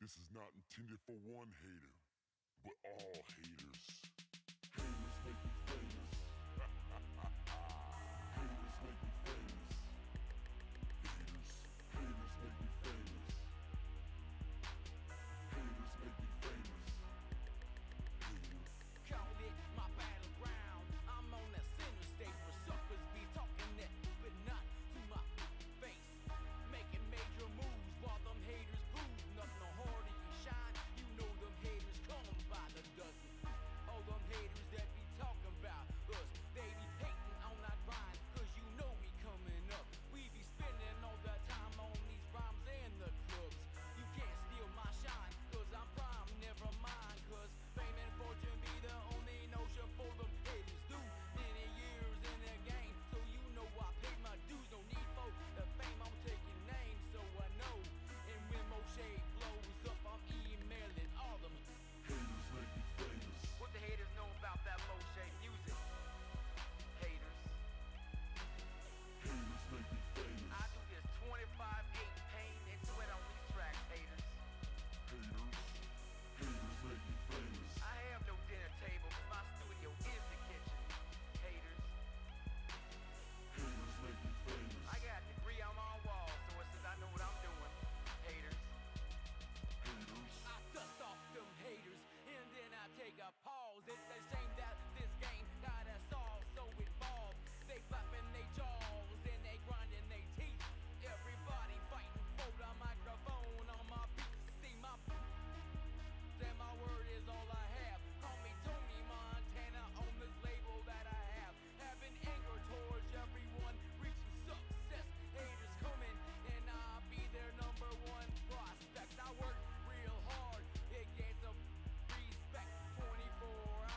This is not intended for one hater, but all haters. Haters make me famous. Haters make me famous. Haters make me famous. Haters make me famous. Haters. Call it my battleground. I'm on the center stage where suckers be talking that, but not to my face. Making major moves while them haters prove nothing harder you shine. You know them haters come by the dozen. All them haters that be talking about us, they be hating on our grind, cause you know we coming up. We be spending all the time on these rhymes and the clubs. You can't steal my shine, cause I'm prime, never mind, cause fame and fortune be the only notion for them haters do. Many years in the game, so you know I paid my dues. No need for the fame, I'm taking names, so I know. And when Moshe blows up, I'm emailing all them. Haters make me famous. What the haters know about that Moshe music? Haters. Haters make me famous. I do this 25/8 pain and sweat on these tracks, haters. Haters. Haters make me famous. I have no dinner table, my studio is the kitchen. Haters. Haters make me famous. I got a degree on my wall, so it says I know what I'm doing. Haters. Haters. I dust off them haters, and then I take a pause. It's a shame that this game got us all so involved. They flapping their jaws, and they grinding their teeth. Everybody fighting for the microphone on my beats. See my and my word is all I have. Call me Tony Montana on this label that I have. Having anger towards everyone, reaching success. Haters coming, and I'll be their number one prospect. I work real hard, it gains some respect. 24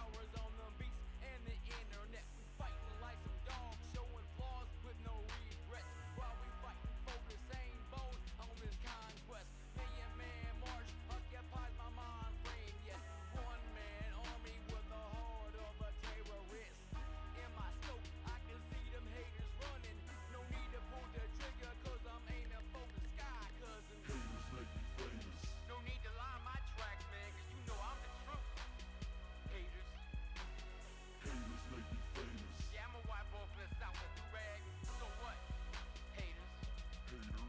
hours on the beats and the internet. We fighting like some dogs, showing flaws with no regrets. While we fighting for the same bone on this conquest. Million man march occupies my mind frame. Yes, one man army with the heart of a terrorist. In my scope, I can see them haters running. No need to pull the trigger, cause I'm aiming for the sky, cousin. Haters make me famous. No need to lie my tracks, man, cause you know I'm the truth. Haters. Haters make me famous. Yeah, I'ma wipe off this out with the rag. So what? Haters. Haters.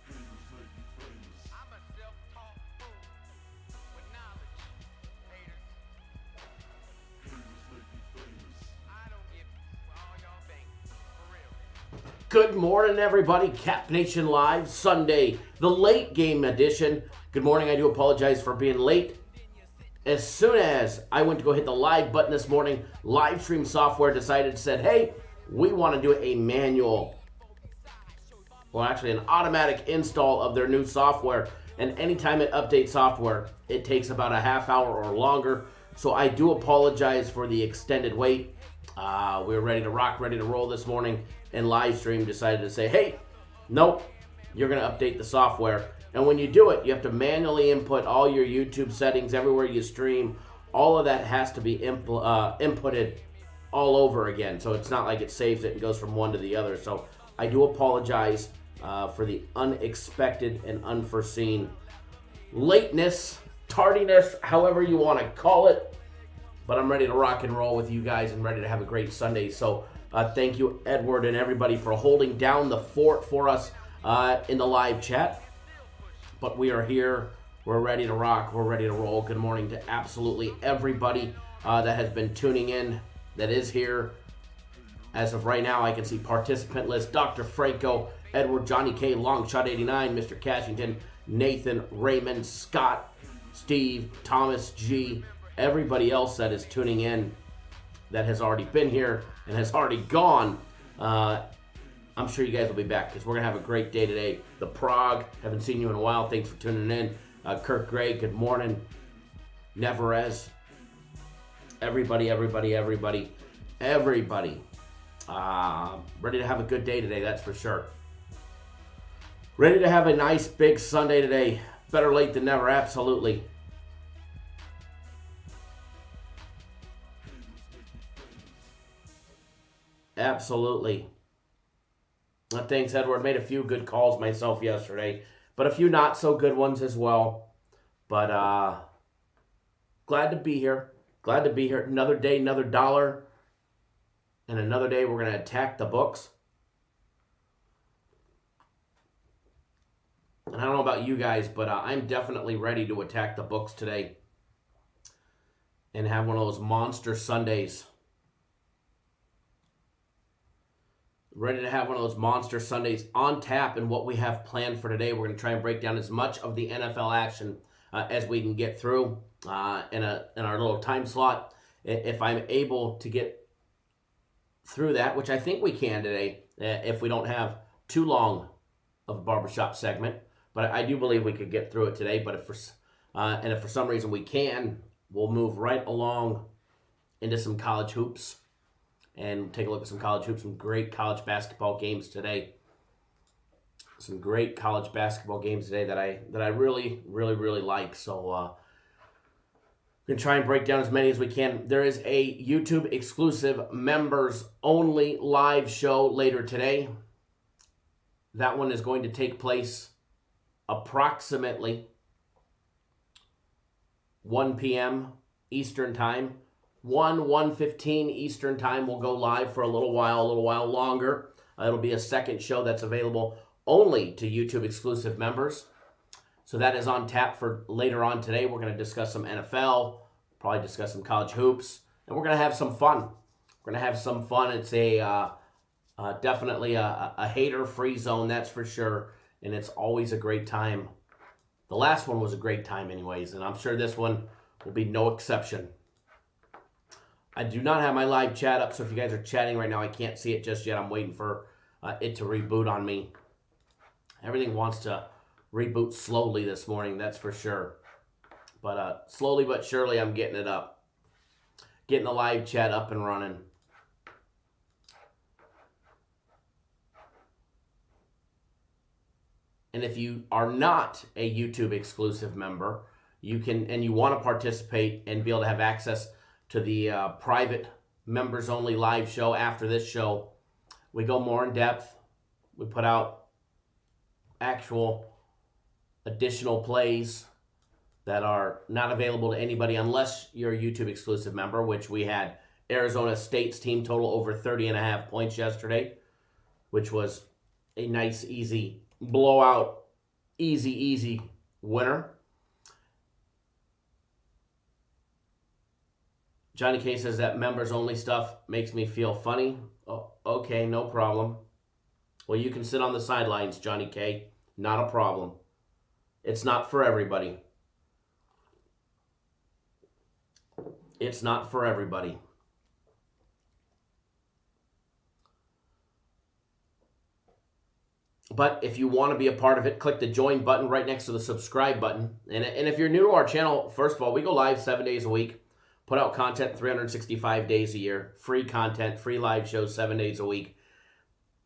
Haters make me famous. I'm a self-taught fool with knowledge. Haters. Haters make me famous. I don't give all y'all think. For real. Good morning, everybody. Cap Nation Live, Sunday, the late game edition. Good morning. I do apologize for being late. As soon as I went to go hit the live button this morning, live stream software said, hey, we want to do a manual, well, actually an automatic install of their new software. And anytime it updates software, it takes about a half hour or longer. So I do apologize for the extended wait. We were ready to rock, ready to roll this morning, and live stream decided to say, hey, nope, you're going to update the software. And when you do it, you have to manually input all your YouTube settings everywhere you stream. All of that has to be inputted all over again. So it's not like it saves it and goes from one to the other. So I do apologize for the unexpected and unforeseen lateness, tardiness, however you want to call it. But I'm ready to rock and roll with you guys and ready to have a great Sunday. So thank you, Edward, and everybody for holding down the fort for us in the live chat. But we are here. We're ready to rock. We're ready to roll. Good morning to absolutely everybody that has been tuning in, that is here. As of right now, I can see participant list. Dr. Franco, Edward, Johnny K, Longshot 89, Mr. Cashington, Nathan, Raymond, Scott, Steve, Thomas G, everybody else that is tuning in that has already been here and has already gone. I'm sure you guys will be back because we're going to have a great day today. The Prague, haven't seen you in a while. Thanks for tuning in. Kirk Gray, good morning. Neverez. Everybody. Ready to have a good day today, that's for sure. Ready to have a nice big Sunday today. Better late than never, absolutely. Absolutely. Thanks, Edward. Made a few good calls myself yesterday, but a few not so good ones as well. But glad to be here. Glad to be here. Another day, another dollar. And another day we're going to attack the books. And I don't know about you guys, but I'm definitely ready to attack the books today and have one of those monster Sundays. Ready to have one of those monster Sundays on tap. And what we have planned for today, we're going to try and break down as much of the NFL action as we can get through in our little time slot. If I'm able to get through that, which I think we can today, if we don't have too long of a barbershop segment. But I do believe we could get through it today. But if for some reason we can, we'll move right along into some college hoops and take a look at some college hoops, some great college basketball games today. Some great college basketball games today that I really, really, really like. So we're going to try and break down as many as we can. There is a YouTube exclusive members only live show later today. That one is going to take place approximately 1 p.m. Eastern Time. 1:15 Eastern Time. We'll go live for a little while longer. It'll be a second show that's available only to YouTube exclusive members. So that is on tap for later on today. We're going to discuss some NFL, probably discuss some college hoops, and we're going to have some fun. We're going to have some fun. It's definitely a hater-free zone, that's for sure, and it's always a great time. The last one was a great time anyways, and I'm sure this one will be no exception. I do not have my live chat up, so if you guys are chatting right now, I can't see it just yet. I'm waiting for it to reboot on me. Everything wants to reboot slowly this morning, that's for sure. But slowly but surely, I'm getting it up. Getting the live chat up and running. And if you are not a YouTube exclusive member, you can, and you want to participate and be able to have access to the private members only live show after this show. We go more in depth. We put out actual additional plays that are not available to anybody unless you're a YouTube exclusive member, which we had Arizona State's team total over 30.5 points yesterday, which was a nice, easy blowout, easy winner. Johnny K says that members only stuff makes me feel funny. Oh, okay, no problem. Well, you can sit on the sidelines, Johnny K. Not a problem. It's not for everybody. It's not for everybody. But if you want to be a part of it, click the join button right next to the subscribe button. And if you're new to our channel, first of all, we go live 7 days a week. Put out content 365 days a year. Free content, free live shows 7 days a week.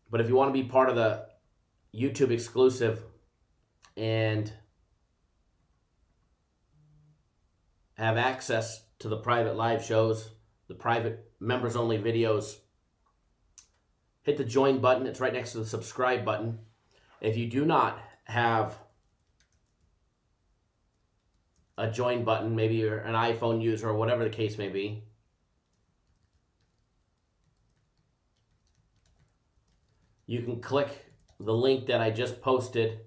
But if you want to be part of the YouTube exclusive and have access to the private live shows, the private members only videos, hit the join button. It's right next to the subscribe button. If you do not have a join button, maybe you're an iPhone user or whatever the case may be, you can click the link that I just posted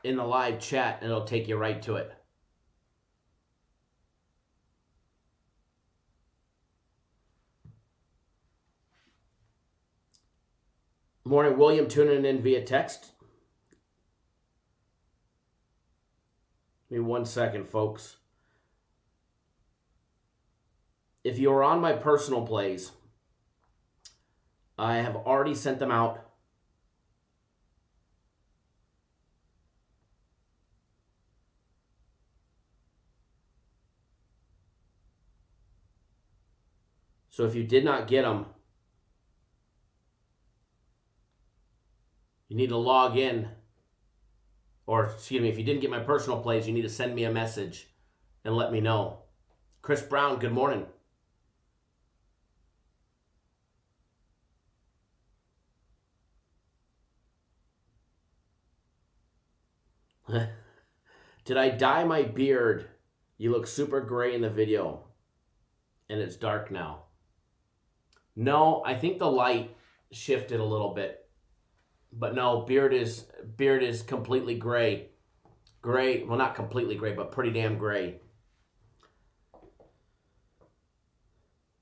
in the live chat and it'll take you right to it. Morning, William, tuning in via text. Give me 1 second, folks. If you're on my personal plays, I have already sent them out. So if you did not get them, you need to log in, or excuse me, if you didn't get my personal plays, you need to send me a message and let me know. Chris Brown, good morning. Did I dye my beard? You look super gray in the video, and it's dark now. No, I think the light shifted a little bit. But no, beard is completely gray. Gray, well, not completely gray, but pretty damn gray.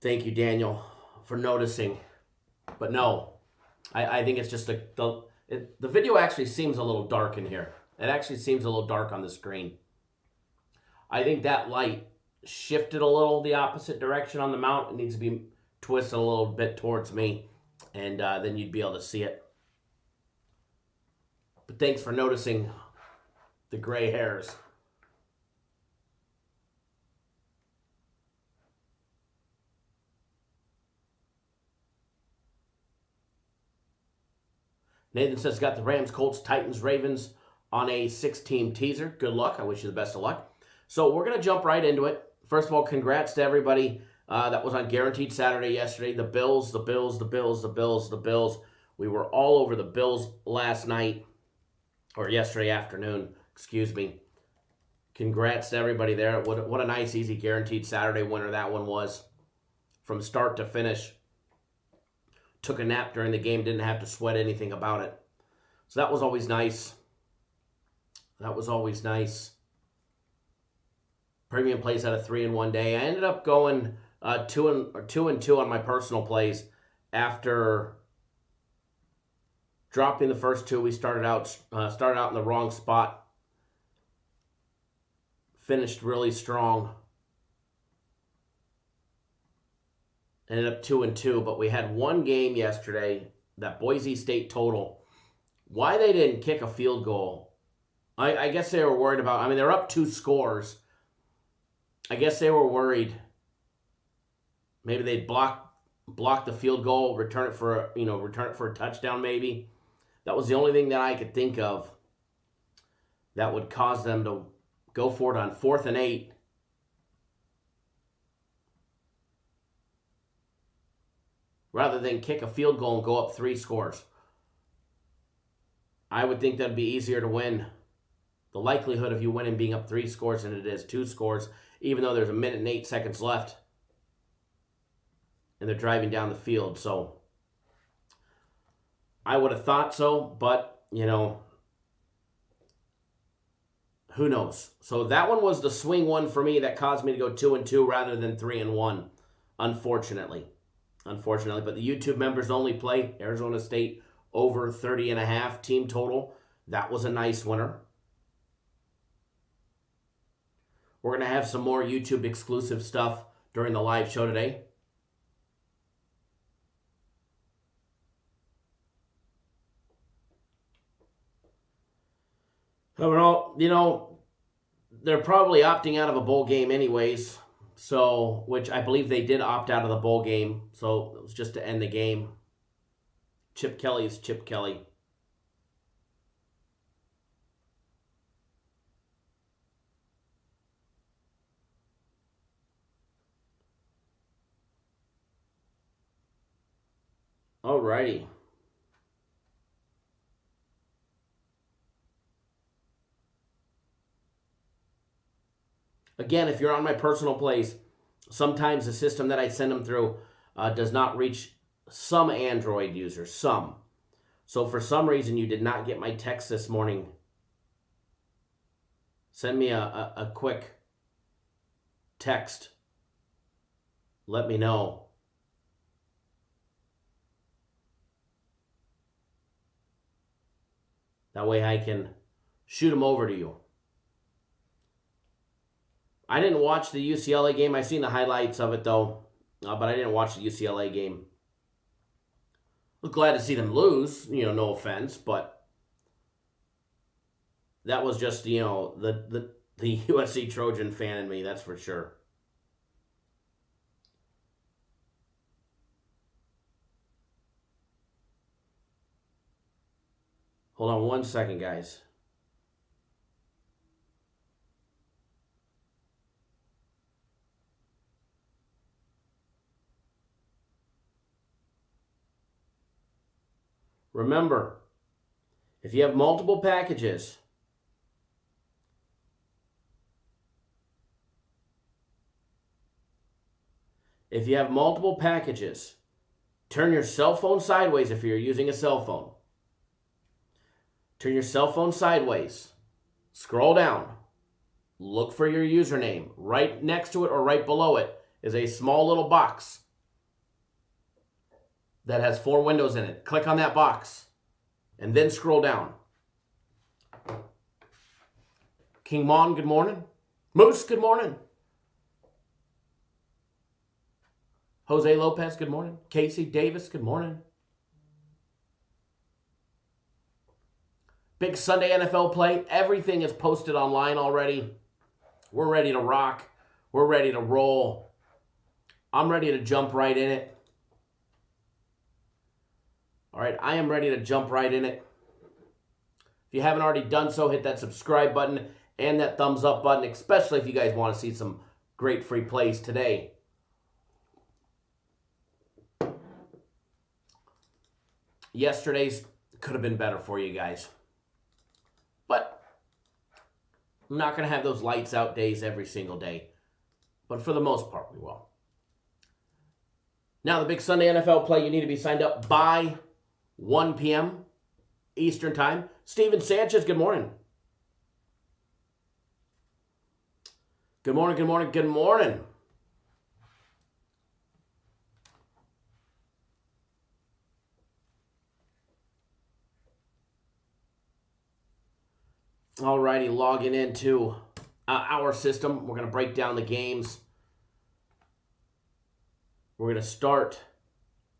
Thank you, Daniel, for noticing. But no, I think it's just the video actually seems a little dark in here. It actually seems a little dark on the screen. I think that light shifted a little the opposite direction on the mount. It needs to be twisted a little bit towards me, and then you'd be able to see it. But thanks for noticing the gray hairs. Nathan says, got the Rams, Colts, Titans, Ravens on a 6-team teaser. Good luck. I wish you the best of luck. So we're going to jump right into it. First of all, congrats to everybody that was on Guaranteed Saturday yesterday. The Bills, the Bills, the Bills, the Bills, the Bills. We were all over the Bills last night, or yesterday afternoon, excuse me. Congrats to everybody there. What a nice, easy Guaranteed Saturday winner that one was. From start to finish. Took a nap during the game, didn't have to sweat anything about it. So that was always nice. That was always nice. Premium plays had a 3-in-1 day. I ended up going 2-and-2 on my personal plays after dropping the first two. We started out in the wrong spot. Finished really strong. Ended up 2-and-2, but we had one game yesterday, that Boise State total. Why they didn't kick a field goal, I guess they were worried about. I mean, they're up 2 scores. I guess they were worried. Maybe they'd block the field goal, return it for a touchdown. Maybe that was the only thing that I could think of that would cause them to go for it on 4th and 8. Rather than kick a field goal and go up 3 scores. I would think that'd be easier to win. The likelihood of you winning being up 3 scores than it is 2 scores, even though there's 1 minute and 8 seconds left. And they're driving down the field. So I would have thought so, but, who knows? So that one was the swing one for me that caused me to go 2-and-2 rather than 3-and-1, unfortunately. But the YouTube members only play Arizona State over 30.5 team total. That was a nice winner. We're going to have some more YouTube exclusive stuff during the live show today. Overall, they're probably opting out of a bowl game anyways. So, which I believe they did opt out of the bowl game. So, it was just to end the game. Chip Kelly is Chip Kelly. Alrighty. Again, if you're on my personal plays, sometimes the system that I send them through does not reach some Android users. Some. So for some reason, you did not get my text this morning. Send me a quick text. Let me know. That way I can shoot them over to you. I didn't watch the UCLA game. I seen the highlights of it, though. But I didn't watch the UCLA game. I was glad to see them lose. No offense. But that was just, the USC Trojan fan in me. That's for sure. Hold on one second, guys. Remember, if you have multiple packages, If you have multiple packages, turn your cell phone sideways if you're using a cell phone. Turn your cell phone sideways. Scroll down. Look for your username. Right next to it or right below it is a small little box that has 4 windows in it. Click on that box and then scroll down. King Mon, good morning. Moose, good morning. Jose Lopez, good morning. Casey Davis, good morning. Big Sunday NFL play. Everything is posted online already. We're ready to rock. We're ready to roll. I'm ready to jump right in it. All right, I am ready to jump right in it. If you haven't already done so, hit that subscribe button and that thumbs up button, especially if you guys want to see some great free plays today. Yesterday's could have been better for you guys. But I'm not going to have those lights out days every single day. But for the most part, we will. Now, the big Sunday NFL play, you need to be signed up by 1 p.m. Eastern Time. Steven Sanchez, good morning. Good morning, good morning, good morning. Alrighty, logging into our system. We're going to break down the games. We're going to start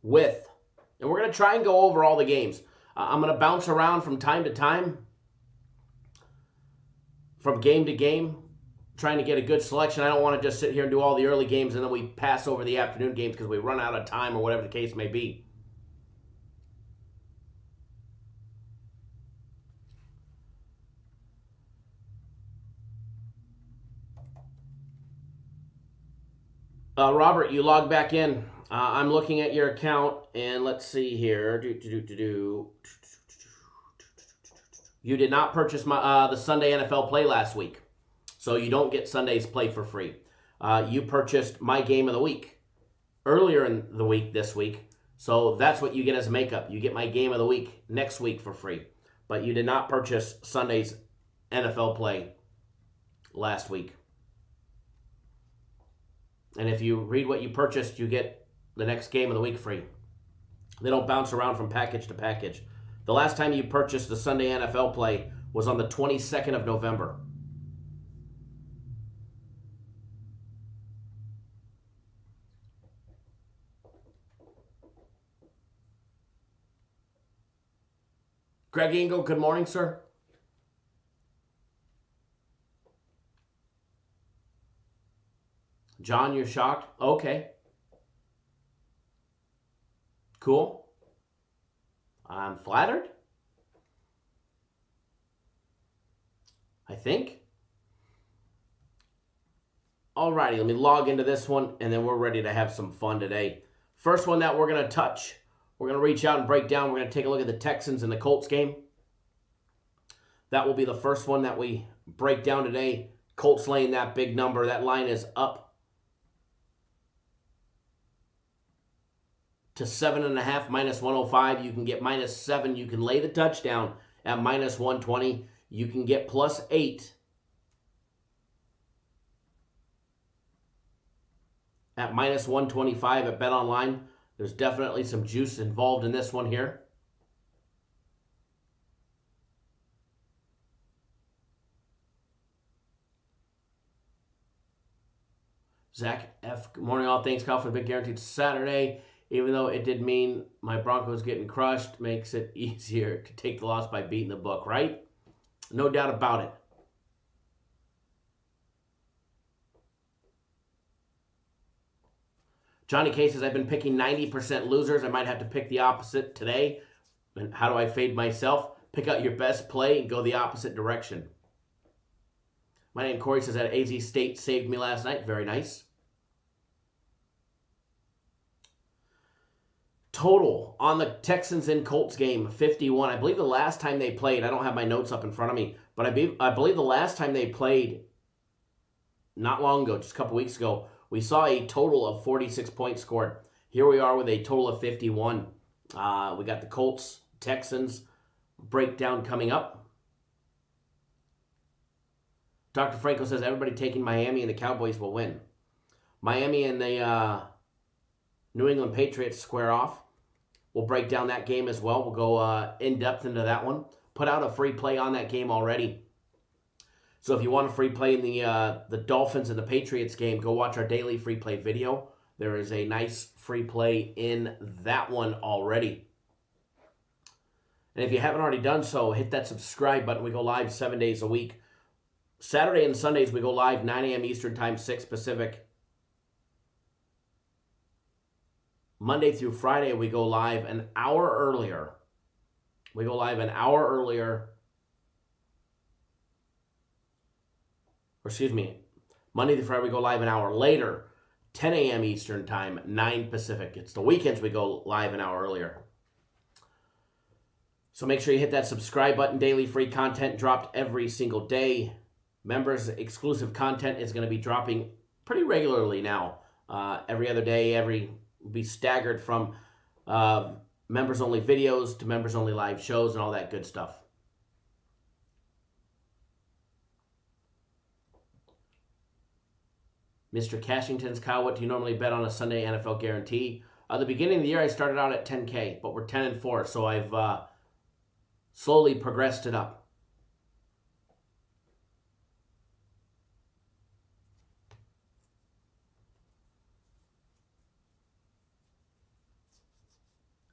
with, and we're going to try and go over all the games. I'm going to bounce around from time to time, from game to game, trying to get a good selection. I don't want to just sit here and do all the early games and then we pass over the afternoon games because we run out of time or whatever the case may be. Robert, you log back in. I'm looking at your account, and let's see here. You did not purchase the Sunday NFL play last week, so you don't get Sunday's play for free. You purchased my game of the week earlier in the week this week, so that's what you get as makeup. You get my game of the week next week for free, but you did not purchase Sunday's NFL play last week. And if you read what you purchased, you get the next game of the week free. They don't bounce around from package to package. The last time you purchased the Sunday NFL play was on the 22nd of November. Greg Ingle, good morning, sir. John, you're shocked? Okay. Cool. I'm flattered. I think. Alrighty, let me log into this one, and then we're ready to have some fun today. First one that we're going to touch, we're going to reach out and break down. We're going to take a look at the Texans and the Colts game. That will be the first one that we break down today. Colts laying that big number. That line is up to 7.5, minus 105. You can get minus 7. You can lay the touchdown at minus 120. You can get plus 8 at minus 125 at BetOnline. There's definitely some juice involved in this one here. Zach F. Good morning, all. Thanks, Kyle, for the big guaranteed Saturday. Even though it did mean my Broncos getting crushed, makes it easier to take the loss by beating the book, right? No doubt about it. Johnny K says, I've been picking 90% losers. I might have to pick the opposite today. And how do I fade myself? Pick out your best play and go the opposite direction. My name Corey says that AZ State saved me last night. Very nice. Total on the Texans and Colts game, 51. I believe the last time they played, I don't have my notes up in front of me, but I believe the last time they played, not long ago, just a couple weeks ago, We saw a total of 46 points scored. Here we are with a total of 51. We got the Colts, Texans breakdown coming up. Dr. Franco says everybody taking Miami and the Cowboys will win. Miami and the New England Patriots square off. We'll break down that game as well. We'll go in-depth into that one. Put out a free play on that game already. So if you want a free play in the Dolphins and the Patriots game, go watch our daily free play video. There is a nice free play in that one already. And if you haven't already done so, hit that subscribe button. We go live 7 days a week. Saturday and Sundays, we go live 9 a.m. Eastern Time, 6 Pacific. Monday through Friday, we go live an hour earlier. We go live an hour earlier. Or excuse me, Monday through Friday, we go live an hour later. 10 a.m. Eastern Time, 9 Pacific. It's the weekends we go live an hour earlier. So make sure you hit that subscribe button. Daily free content dropped every single day. Members exclusive content is going to be dropping pretty regularly now. Every other day, be staggered from members only videos to members only live shows and all that good stuff. Mr. Cashington's, Kyle, what do you normally bet on a Sunday NFL guarantee? The beginning of the year, I started out at 10K, but we're 10-4, so I've slowly progressed it up.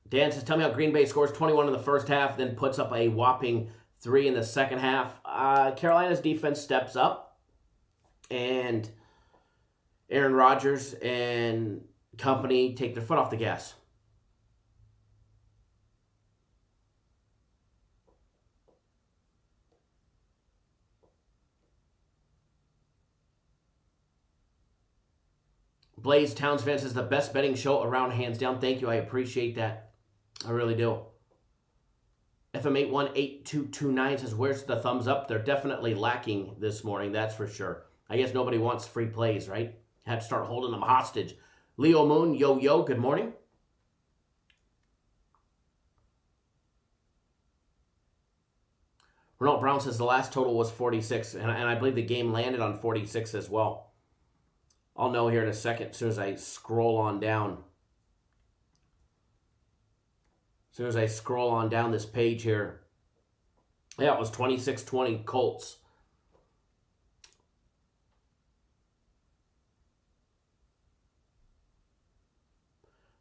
Dan says, tell me how Green Bay scores 21 in the first half, then puts up a whopping 3 in the second half. Carolina's defense steps up, and Aaron Rodgers and company take their foot off the gas. Blaze Towns fan says, the best betting show around, hands down. Thank you. I appreciate that. I really do. FM818229 says, where's the thumbs up? They're definitely lacking this morning, that's for sure. I guess nobody wants free plays, right? Had to start holding them hostage. Leo Moon, yo, good morning. Renault Brown says the last total was 46, and I believe the game landed on 46 as well. I'll know here in a second as soon as I scroll on down. As soon as I scroll on down this page here. Yeah, it was 26-20 Colts.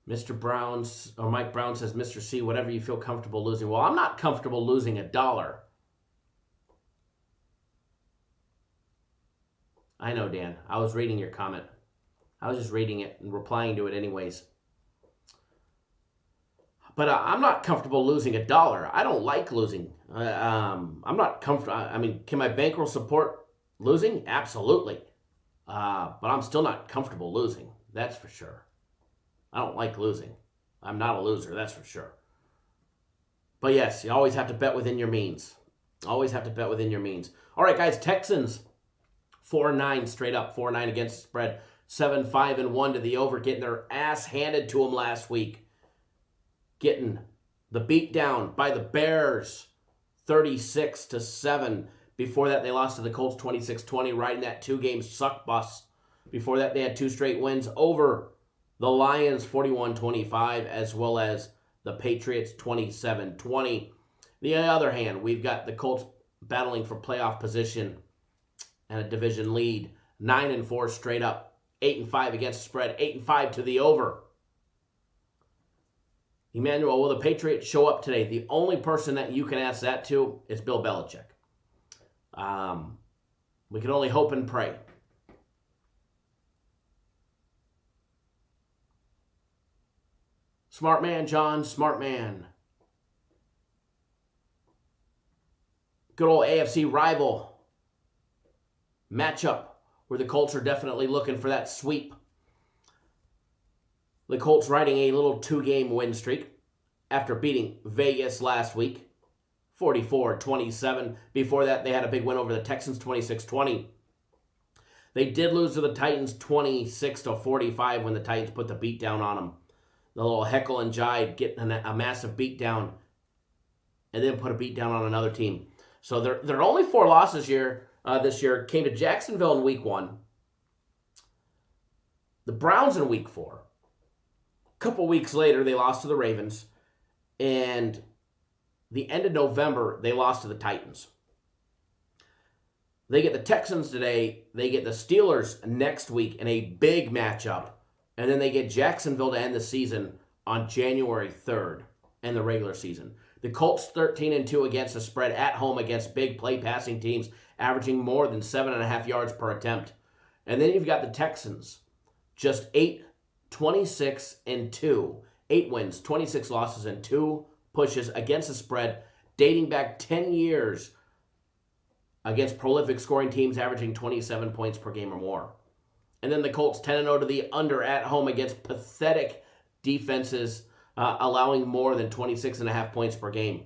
Mr. Brown's, or Mike Brown says, Mr. C, whatever you feel comfortable losing. Well, I'm not comfortable losing $1. I know, Dan. I was reading your comment. I was just reading it and replying to it anyways. But I'm not comfortable losing $1. I don't like losing. I'm not comfortable. I mean, can my bankroll support losing? Absolutely. But I'm still not comfortable losing. That's for sure. I don't like losing. I'm not a loser, that's for sure. But yes, you always have to bet within your means. Always have to bet within your means. All right, guys, Texans, 4-9 straight up. 4-9 against the spread. 7-5-1 to the over, getting their ass handed to them last week. Getting the beat down by the Bears, 36-7. Before that, they lost to the Colts 26-20, riding that 2-game suck bus. Before that, they had 2 straight wins over the Lions 41-25, as well as the Patriots 27-20. The other hand, we've got the Colts battling for playoff position and a division lead. 9-4 straight up. 8-5 against the spread. 8-5 to the over. Emmanuel, will the Patriots show up today? The only person that you can ask that to is Bill Belichick. We can only hope and pray. Smart man, John. Smart man. Good old AFC rival matchup where the Colts are definitely looking for that sweep. The Colts riding a little 2-game win streak after beating Vegas last week, 44-27. Before that, they had a big win over the Texans, 26-20. They did lose to the Titans 26-45 when the Titans put the beat down on them. The little heckle and jive, getting a massive beat down, and then put a beat down on another team. So their only 4 losses this year came to Jacksonville in week 1, the Browns in week 4. A couple weeks later, they lost to the Ravens, and the end of November, they lost to the Titans. They get the Texans today. They get the Steelers next week in a big matchup. And then they get Jacksonville to end the season on January 3rd in the regular season. The Colts 13-2 against the spread at home against big play passing teams, averaging more than 7.5 yards per attempt. And then you've got the Texans, just 8-26-2. 8 wins, 26 losses, and 2 pushes against the spread, dating back 10 years against prolific scoring teams averaging 27 points per game or more. And then the Colts 10-0 to the under at home against pathetic defenses, allowing more than 26.5 points per game.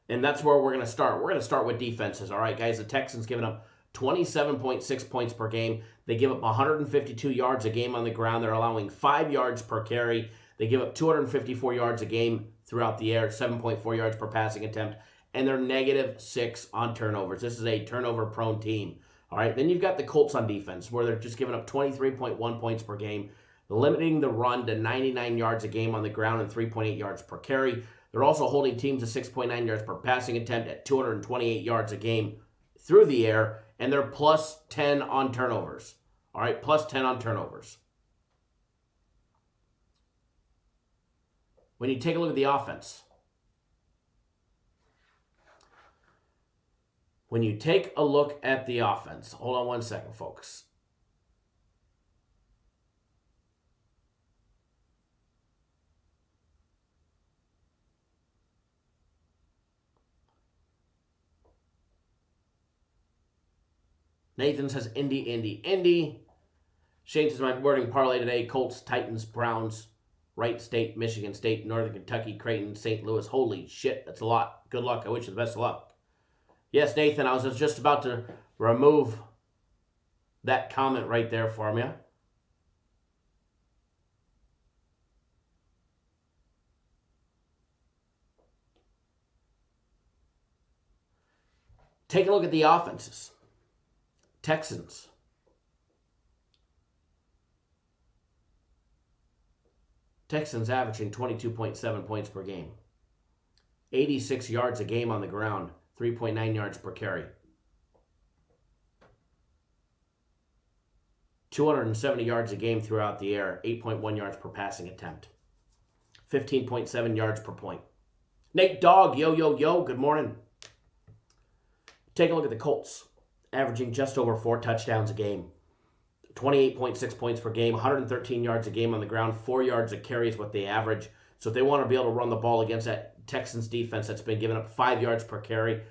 And that's where we're going to start. We're going to start with defenses. All right, guys, the Texans giving up 27.6 points per game. They give up 152 yards a game on the ground. They're allowing 5 yards per carry. They give up 254 yards a game throughout the air, 7.4 yards per passing attempt. And they're -6 on turnovers. This is a turnover-prone team. All right, then you've got the Colts on defense, where they're just giving up 23.1 points per game, limiting the run to 99 yards a game on the ground and 3.8 yards per carry. They're also holding teams to 6.9 yards per passing attempt at 228 yards a game through the air, and they're +10 on turnovers. All right, +10 on turnovers. When you take a look at the offense, hold on one second, folks. Nathan says Indy. Shane says my morning parlay today, Colts, Titans, Browns, Wright State, Michigan State, Northern Kentucky, Creighton, St. Louis. Holy shit, that's a lot. Good luck. I wish you the best of luck. Yes, Nathan, I was just about to remove that comment right there from you. Take a look at the offenses. Texans. Texans averaging 22.7 points per game. 86 yards a game on the ground. 3.9 yards per carry. 270 yards a game throughout the air. 8.1 yards per passing attempt. 15.7 yards per point. Nate Dogg, yo, good morning. Take a look at the Colts. Averaging just over 4 touchdowns a game. 28.6 points per game. 113 yards a game on the ground. 4 yards a carry is what they average. So if they want to be able to run the ball against that Texans defense that's been giving up 5 yards per carry,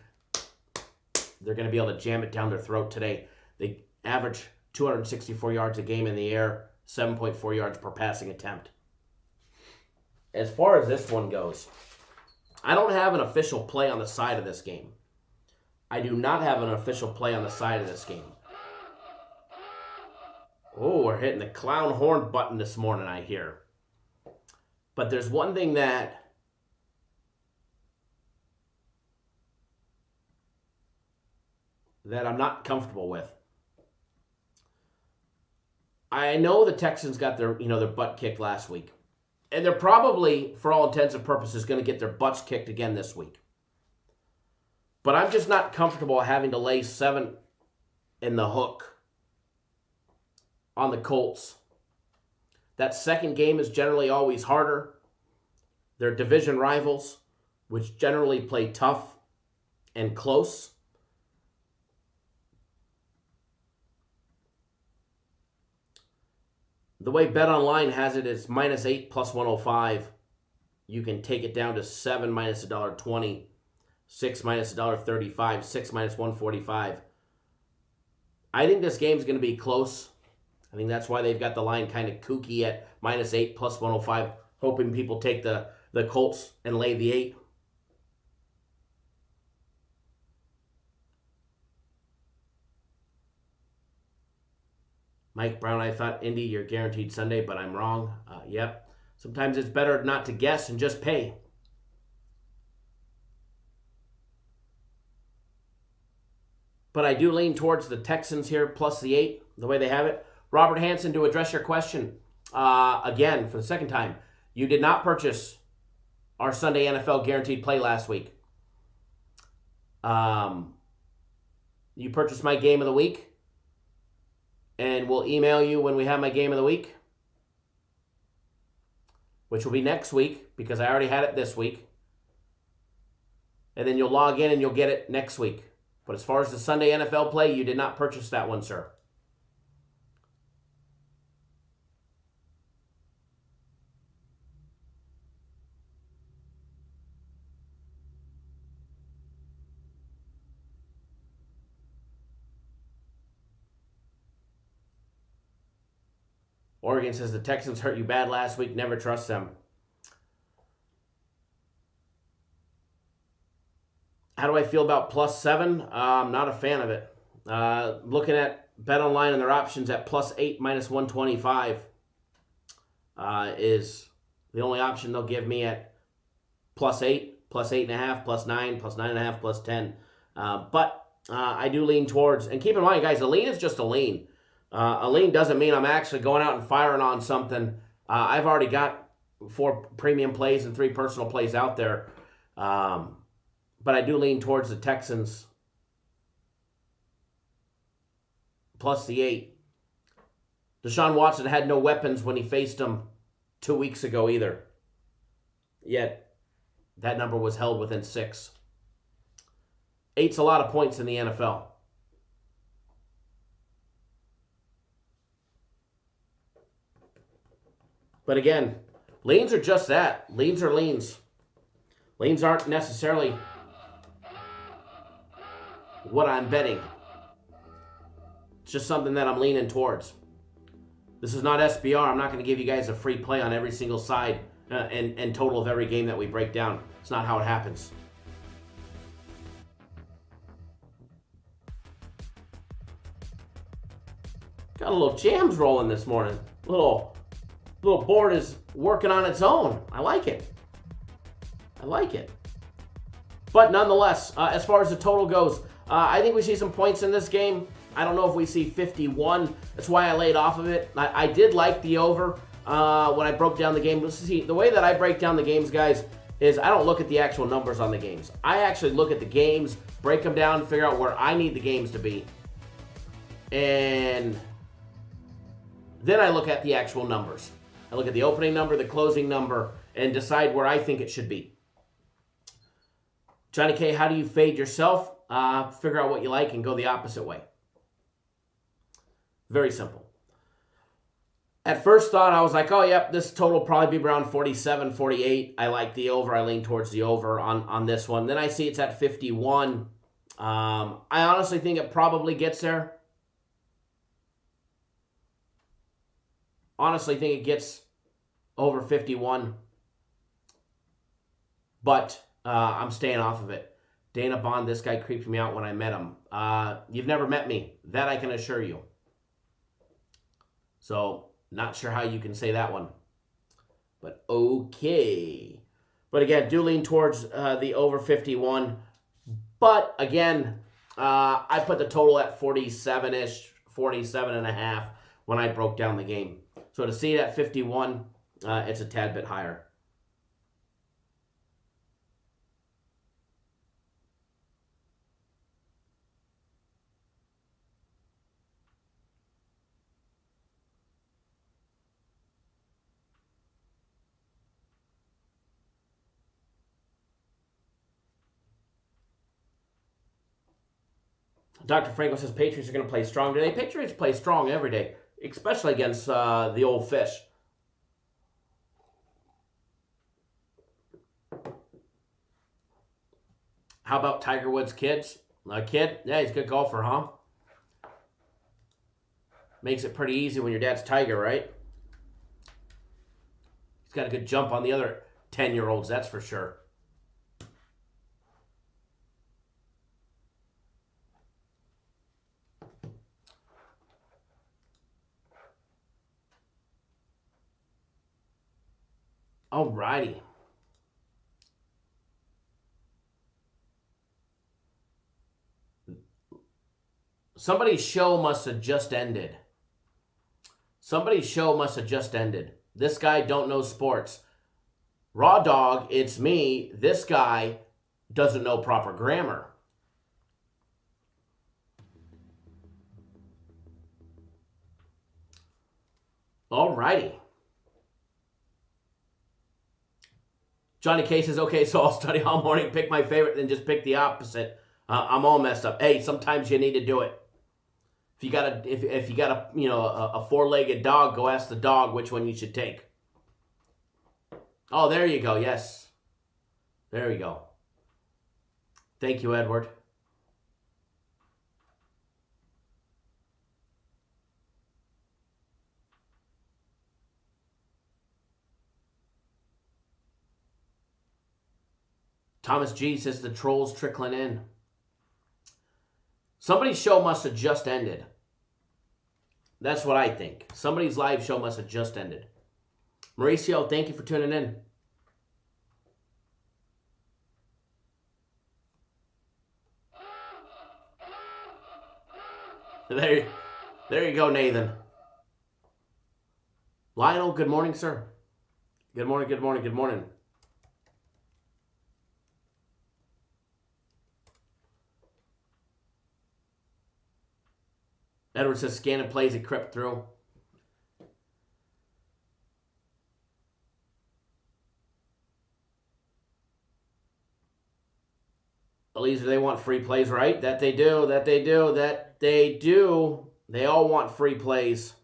they're going to be able to jam it down their throat today. They average 264 yards a game in the air, 7.4 yards per passing attempt. As far as this one goes, I don't have an official play on the side of this game. I do not have an official play on the side of this game. Oh, we're hitting the clown horn button this morning, I hear. But there's one thing that I'm not comfortable with. I know the Texans got their butt kicked last week. And they're probably, for all intents and purposes, going to get their butts kicked again this week. But I'm just not comfortable having to lay 7 in the hook on the Colts. That second game is generally always harder. They're division rivals, which generally play tough and close. The way BetOnline has it is -8 plus 105. You can take it down to 7 minus $1.20, 6 minus $1.35, 6 minus 145. I think this game's going to be close. I think that's why they've got the line kind of kooky at -8 plus 105, hoping people take the Colts and lay the 8. Mike Brown, I thought, Indy, you're guaranteed Sunday, but I'm wrong. Yep. Sometimes it's better not to guess and just pay. But I do lean towards the Texans here, plus the 8, the way they have it. Robert Hansen, to address your question, again, for the second time, you did not purchase our Sunday NFL guaranteed play last week. You purchased my game of the week, and we'll email you when we have my game of the week, which will be next week because I already had it this week. And then you'll log in and you'll get it next week. But as far as the Sunday NFL play, you did not purchase that one, sir. Oregon says the Texans hurt you bad last week. Never trust them. How do I feel about plus 7? I'm not a fan of it. Looking at BetOnline and their options at plus 8 minus 125 is the only option they'll give me at plus 8, plus 8.5, plus 9, plus 9.5, plus 10. But I do lean towards, and keep in mind, guys, a lean is just a lean. A lean doesn't mean I'm actually going out and firing on something. I've already got 4 premium plays and 3 personal plays out there. But I do lean towards the Texans plus the 8. Deshaun Watson had no weapons when he faced them 2 weeks ago either. Yet, that number was held within 6. 8's a lot of points in the NFL. But again, leans are just that. Leans are leans. Leans aren't necessarily what I'm betting. It's just something that I'm leaning towards. This is not SBR. I'm not going to give you guys a free play on every single side and total of every game that we break down. It's not how it happens. Got a little jams rolling this morning. Little board is working on its own. I like it. I like it. But nonetheless, as far as the total goes, I think we see some points in this game. I don't know if we see 51. That's why I laid off of it. I did like the over when I broke down the game. Let's see, the way that I break down the games, guys, is I don't look at the actual numbers on the games. I actually look at the games, break them down, figure out where I need the games to be. And then I look at the actual numbers. I look at the opening number, the closing number, and decide where I think it should be. Johnny K, how do you fade yourself? Figure out what you like and go the opposite way. Very simple. At first thought, I was like, oh, yep, this total will probably be around 47, 48. I like the over. I lean towards the over on this one. Then I see it's at 51. I honestly think it probably gets there. Honestly think it gets over 51. But I'm staying off of it. Dana Bond, this guy creeped me out when I met him. You've never met me. That I can assure you. So, not sure how you can say that one. But okay. But again, do lean towards the over 51. But again, I put the total at 47-ish, 47.5 when I broke down the game. So to see it at 51, it's a tad bit higher. Dr. Franco says Patriots are going to play strong today. Patriots play strong every day, especially against the old fish. How about Tiger Woods' kids? Kid? Yeah, he's a good golfer, huh? Makes it pretty easy when your dad's Tiger, right? He's got a good jump on the other 10-year-olds, that's for sure. Alrighty. Somebody's show must have just ended. Somebody's show must have just ended. This guy don't know sports. Raw dog, it's me. This guy doesn't know proper grammar. Alrighty. Johnny K says, okay, so I'll study all morning, pick my favorite, then just pick the opposite. I'm all messed up. Hey, sometimes you need to do it. If you got a four-legged dog, go ask the dog which one you should take. Oh, there you go. Yes. There you go. Thank you, Edward. Thomas G says the trolls trickling in. Somebody's show must have just ended. That's what I think. Somebody's live show must have just ended. Mauricio, thank you for tuning in. There you go, Nathan. Lionel, good morning, sir. Good morning, good morning, good morning. Edward says scan and plays, it crept through. Eliezer, they want free plays, right? That they do, that they do, that they do. They all want free plays.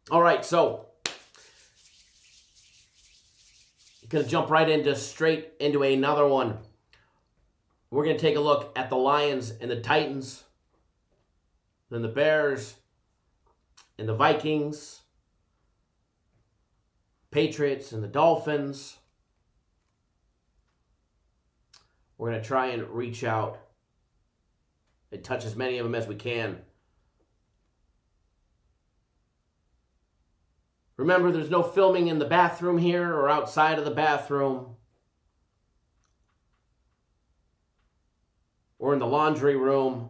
All right, so going to jump right straight into another one. We're going to take a look at the Lions and the Titans, then the Bears and the Vikings, Patriots and the Dolphins. We're going to try and reach out and touch as many of them as we can. Remember, there's no filming in the bathroom here or outside of the bathroom or in the laundry room.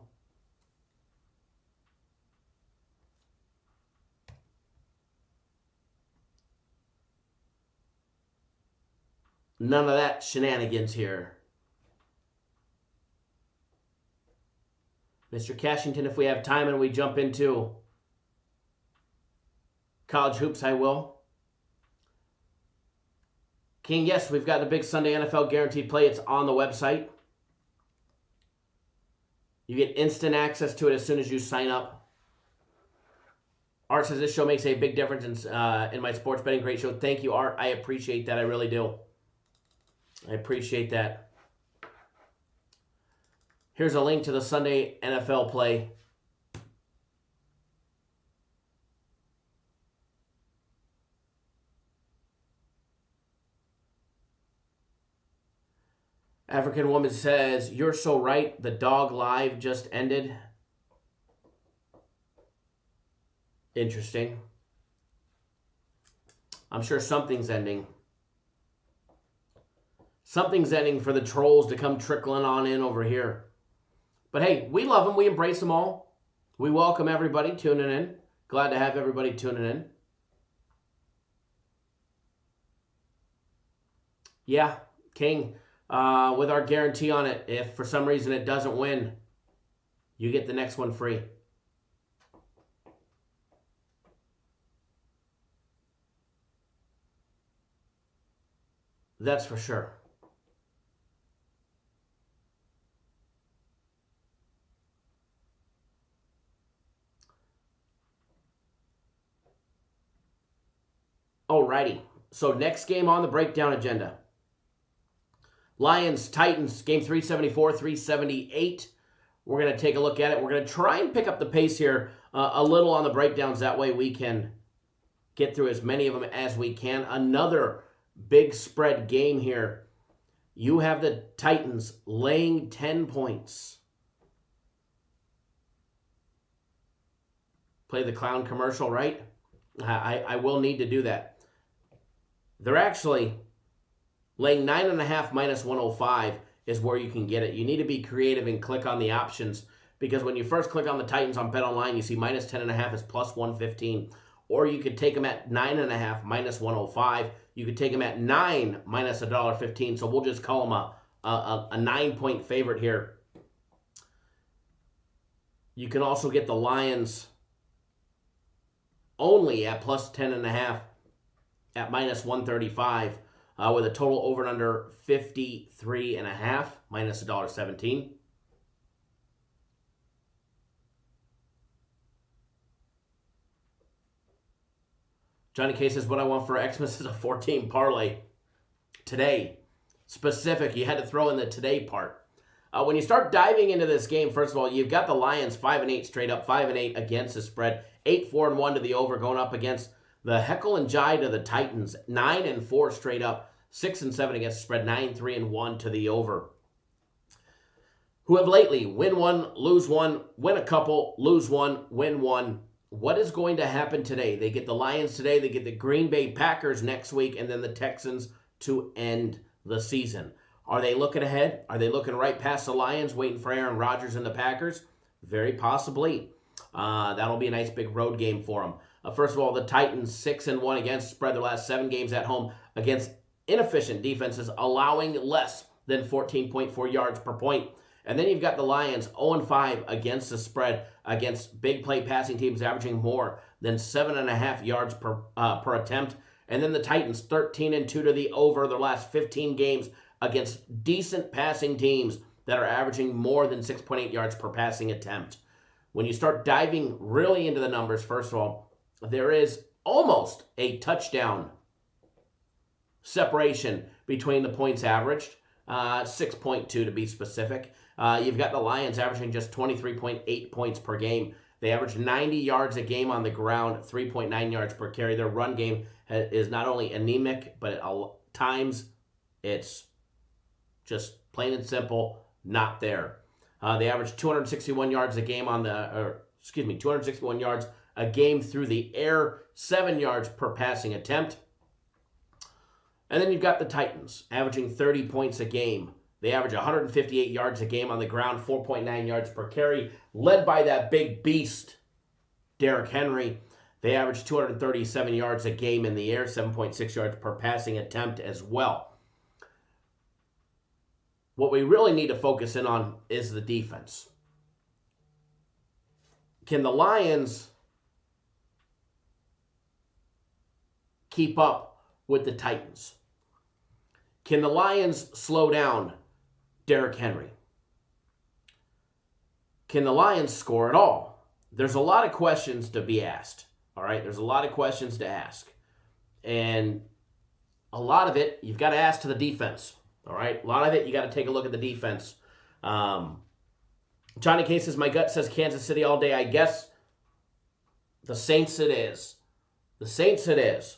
None of that shenanigans here. Mr. Cashington, if we have time and we jump into college hoops, I will. King, yes, we've got the big Sunday NFL guaranteed play. It's on the website. You get instant access to it as soon as you sign up. Art says this show makes a big difference in my sports betting. Great show. Thank you, Art. I appreciate that. I really do. I appreciate that. Here's a link to the Sunday NFL play. African woman says, you're so right. The dog live just ended. Interesting. I'm sure something's ending. Something's ending for the trolls to come trickling on in over here. But hey, we love them. We embrace them all. We welcome everybody tuning in. Glad to have everybody tuning in. Yeah, King, with our guarantee on it, if for some reason it doesn't win, you get the next one free. That's for sure. Alrighty, so next game on the breakdown agenda. Lions, Titans, game 374, 378. We're going to take a look at it. We're going to try and pick up the pace here a little on the breakdowns. That way we can get through as many of them as we can. Another big spread game here. You have the Titans laying 10 points. Play the clown commercial, right? I will need to do that. They're actually laying 9.5 minus 105 is where you can get it. You need to be creative and click on the options, because when you first click on the Titans on BetOnline, you see minus 10.5 is plus 115. Or you could take them at 9.5 minus 105. You could take them at 9 minus $1.15. So we'll just call them a 9-point favorite here. You can also get the Lions only at plus 10.5 at minus 135 with a total over and under 53.5 minus $1.17. Johnny K says, what I want for Xmas is a 14 parlay. Today. Specific. You had to throw in the today part. When you start diving into this game, first of all, you've got the Lions 5-8 straight up, 5-8 against the spread, 8-4-1 to the over, going up against the heckle and jive to the Titans, 9-4 straight up, 6-7 against the spread, 9-3-1 to the over. Who have lately win one, lose one, win a couple, lose one, win one. What is going to happen today? They get the Lions today, they get the Green Bay Packers next week, and then the Texans to end the season. Are they looking ahead? Are they looking right past the Lions, waiting for Aaron Rodgers and the Packers? Very possibly. That'll be a nice big road game for them. First of all, the Titans 6-1 against spread their last 7 games at home against inefficient defenses, allowing less than 14.4 yards per point. And then you've got the Lions 0-5 against the spread against big play passing teams, averaging more than 7.5 yards per attempt. And then the Titans 13-2 to the over their last 15 games against decent passing teams that are averaging more than 6.8 yards per passing attempt. When you start diving really into the numbers, first of all, there is almost a touchdown separation between the points averaged, 6.2 to be specific. You've got the Lions averaging just 23.8 points per game. They average 90 yards a game on the ground, 3.9 yards per carry. Their run game is not only anemic, but at times it's just plain and simple, not there. They average 261 yards a game 261 yards a game through the air, 7 yards per passing attempt. And then you've got the Titans averaging 30 points a game. They average 158 yards a game on the ground, 4.9 yards per carry, led by that big beast, Derrick Henry. They average 237 yards a game in the air, 7.6 yards per passing attempt as well. What we really need to focus in on is the defense. Can the Lions keep up with the Titans? Can the Lions slow down Derrick Henry? Can the Lions score at all? There's a lot of questions to be asked. All right, there's a lot of questions to ask. And a lot of it, you've got to ask to the defense. All right, a lot of it, you got to take a look at the defense. Johnny K says, my gut says Kansas City all day. I guess the Saints it is. The Saints it is.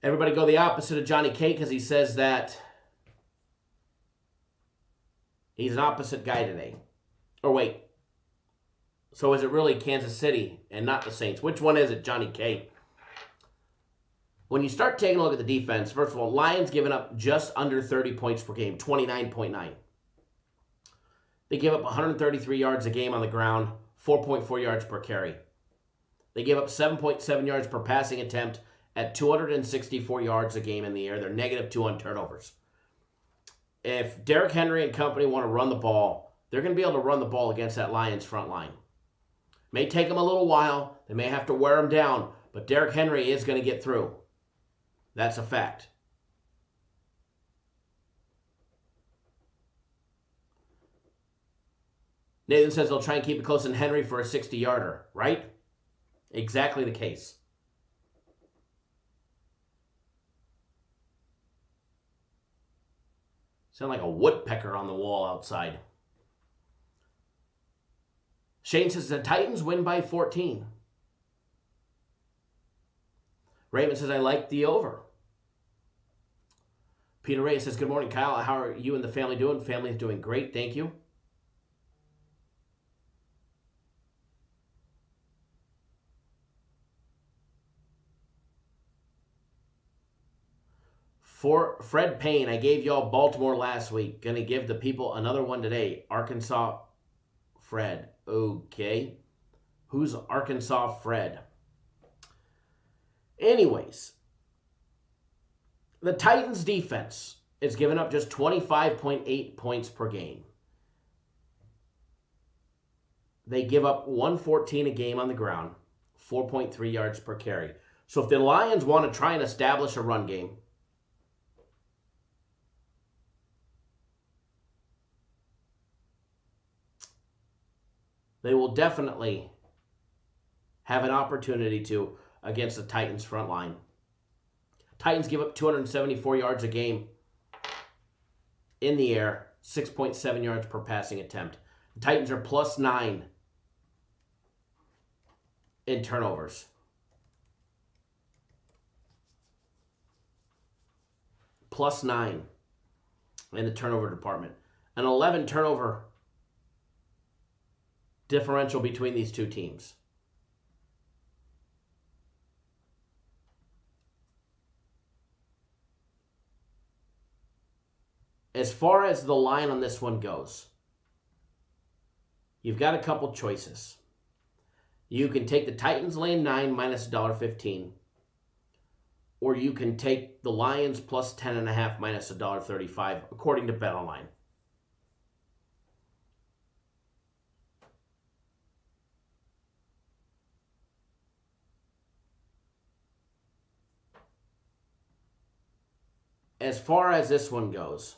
Everybody go the opposite of Johnny K because he says that he's an opposite guy today. Or wait. So is it really Kansas City and not the Saints? Which one is it, Johnny K? When you start taking a look at the defense, first of all, Lions giving up just under 30 points per game, 29.9. They give up 133 yards a game on the ground, 4.4 yards per carry. They give up 7.7 yards per passing attempt at 264 yards a game in the air. They're -2 on turnovers. If Derrick Henry and company want to run the ball, they're going to be able to run the ball against that Lions front line. May take them a little while. They may have to wear them down, but Derrick Henry is going to get through. That's a fact. Nathan says they'll try and keep it close in Henry for a 60-yarder, right? Exactly the case. Sound like a woodpecker on the wall outside. Shane says the Titans win by 14. Raymond says, I like the over. Peter Reyes says, good morning, Kyle. How are you and the family doing? Family is doing great. Thank you. For Fred Payne, I gave y'all Baltimore last week. Going to give the people another one today. Arkansas Fred. Okay. Who's Arkansas Fred? Anyways, the Titans defense is giving up just 25.8 points per game. They give up 114 a game on the ground, 4.3 yards per carry. So if the Lions want to try and establish a run game, they will definitely have an opportunity to against the Titans front line. Titans give up 274 yards a game in the air, 6.7 yards per passing attempt. The Titans are +9 in turnovers. +9 in the turnover department. An 11 turnover differential between these two teams. As far as the line on this one goes, you've got a couple choices. You can take the Titans lane 9 minus $1.15, or you can take the Lions plus 10.5 minus $1.35, according to BetOnline. As far as this one goes,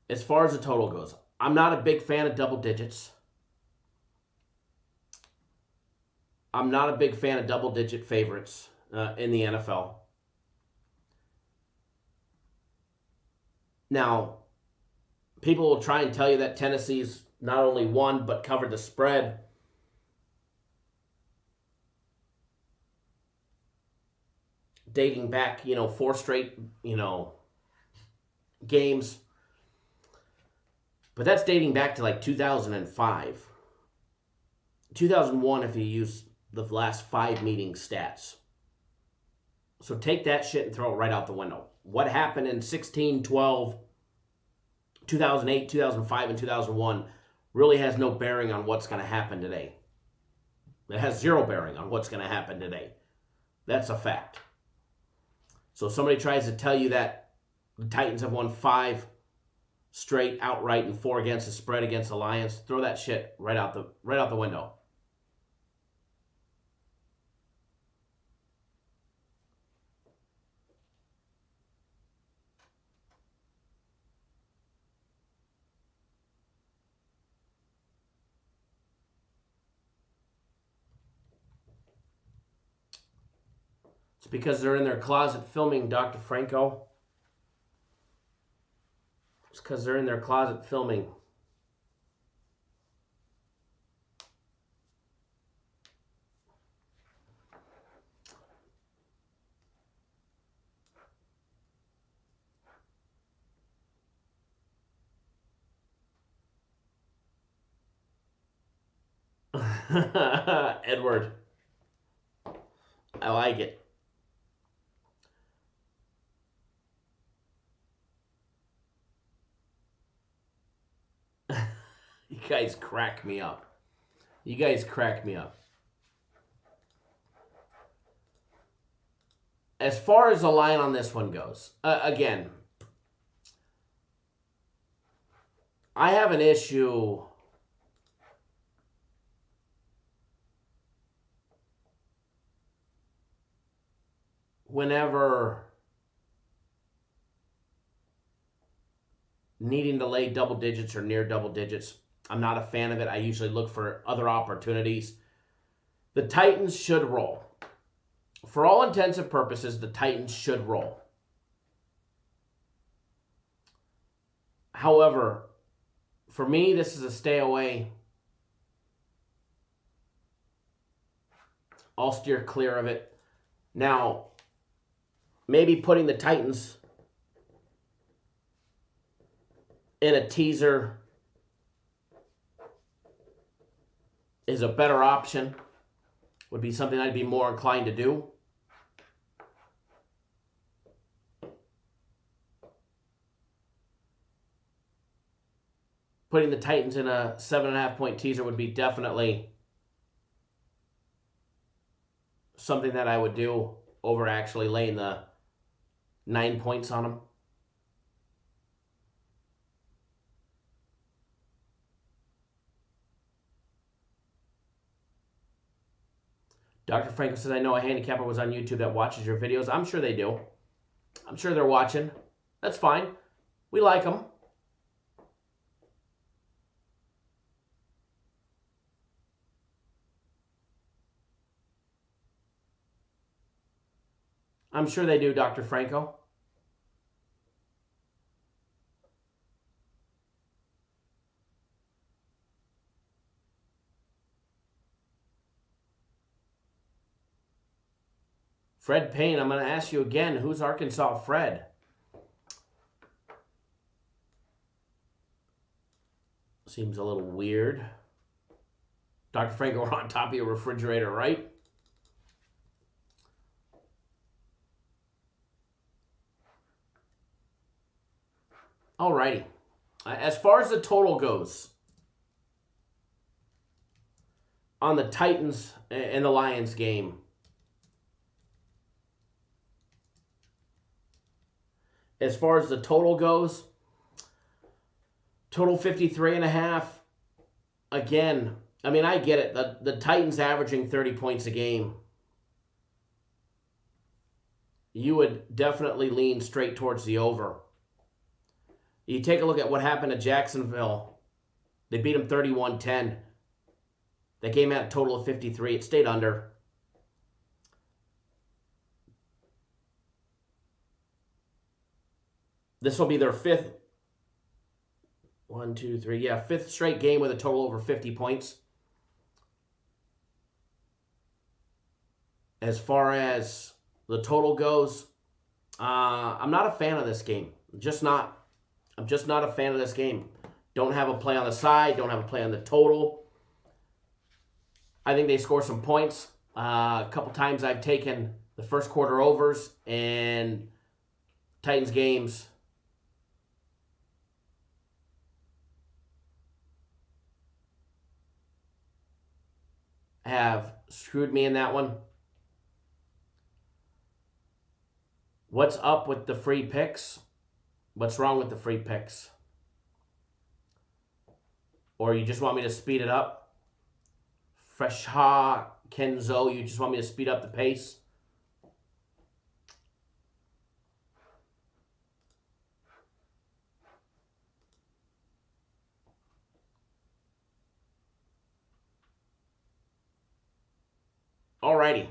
as far as the total goes, I'm not a big fan of double digits. I'm not a big fan of double-digit favorites in the NFL. Now, people will try and tell you that Tennessee's not only won, but covered the spread. Dating back, 4 straight, games. But that's dating back to like 2005. 2001 if you use the last 5 meeting stats. So take that shit and throw it right out the window. What happened in 16, 12, 2008, 2005, and 2001 really has no bearing on what's going to happen today. It has 0 bearing on what's going to happen today. That's a fact. So if somebody tries to tell you that the Titans have won 5 straight outright and 4 against the spread against the Lions, throw that shit right out the window. It's because they're in their closet filming, Dr. Franco. It's because they're in their closet filming. Edward. I like it. You guys crack me up. You guys crack me up. As far as the line on this one goes, again, I have an issue whenever needing to lay double digits or near double digits. I'm not a fan of it. I usually look for other opportunities. The Titans should roll. For all intents and purposes, the Titans should roll. However, for me, this is a stay away. I'll steer clear of it. Now, maybe putting the Titans in a teaser is a better option. Would be something I'd be more inclined to do. putting the Titans in a 7.5-point teaser would be definitely something that I would do over actually laying the 9 points on them. Dr. Franco says, I know a handicapper was on YouTube that watches your videos. I'm sure they do. I'm sure they're watching. That's fine. We like them. I'm sure they do, Dr. Franco. Fred Payne, I'm going to ask you again, who's Arkansas Fred? Seems a little weird. Dr. Franco, we're on top of your refrigerator, right? Alrighty. As far as the total goes, on the Titans and the Lions game, as far as the total goes, total 53.5. Again, I mean, I get it. The Titans averaging 30 points a game. You would definitely lean straight towards the over. You take a look at what happened to Jacksonville. They beat them 31-10. That game had a total of 53. It stayed under. This will be their fifth straight game with a total over 50 points. As far as the total goes, I'm not a fan of this game. I'm just not a fan of this game. Don't have a play on the side. Don't have a play on the total. I think they score some points. A couple times I've taken the first quarter overs and Titans games. Have screwed me in that one. What's up with the free picks? What's wrong with the free picks? Or you just want me to speed it up? Fresha Kenzo, you just want me to speed up the pace? Alrighty.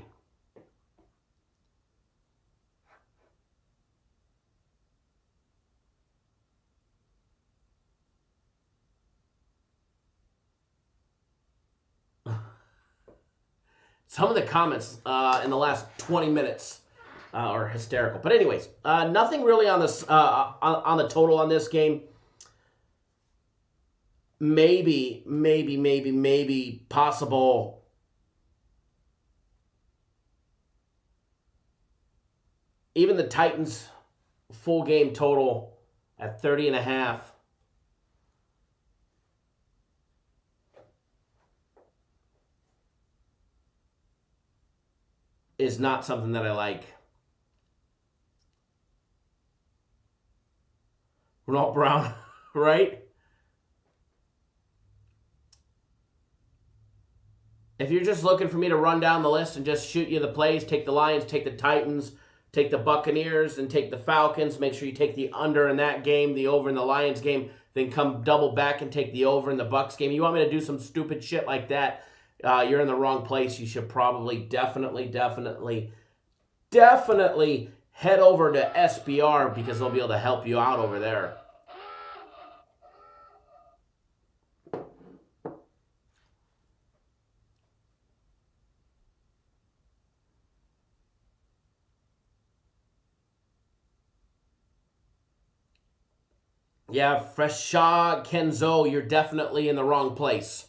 Some of the comments in the last 20 minutes are hysterical. But anyways, nothing really on this on the total on this game. Maybe possible. Even the Titans full game total at 30.5. Is not something that I like. Ronald Brown, right? If you're just looking for me to run down the list and just shoot you the plays, take the Lions, take the Titans, take the Buccaneers, and take the Falcons. Make sure you take the under in that game, the over in the Lions game, then come double back and take the over in the Bucs game. You want me to do some stupid shit like that? You're in the wrong place. You should probably definitely head over to SBR because they'll be able to help you out over there. Yeah, Fresha Kenzo, you're definitely in the wrong place.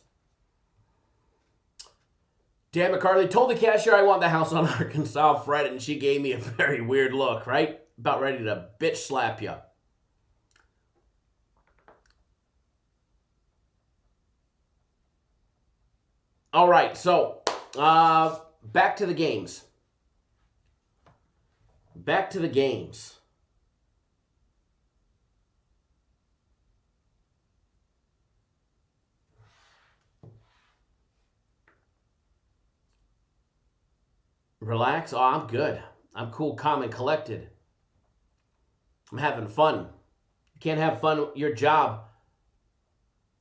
Dan McCarthy told the cashier I want the house on Arkansas Fred, and she gave me a very weird look, right? About ready to bitch slap you. All right, so back to the games. Back to the games. Relax. Oh, I'm good. I'm cool, calm, and collected. I'm having fun. You can't have fun with your job.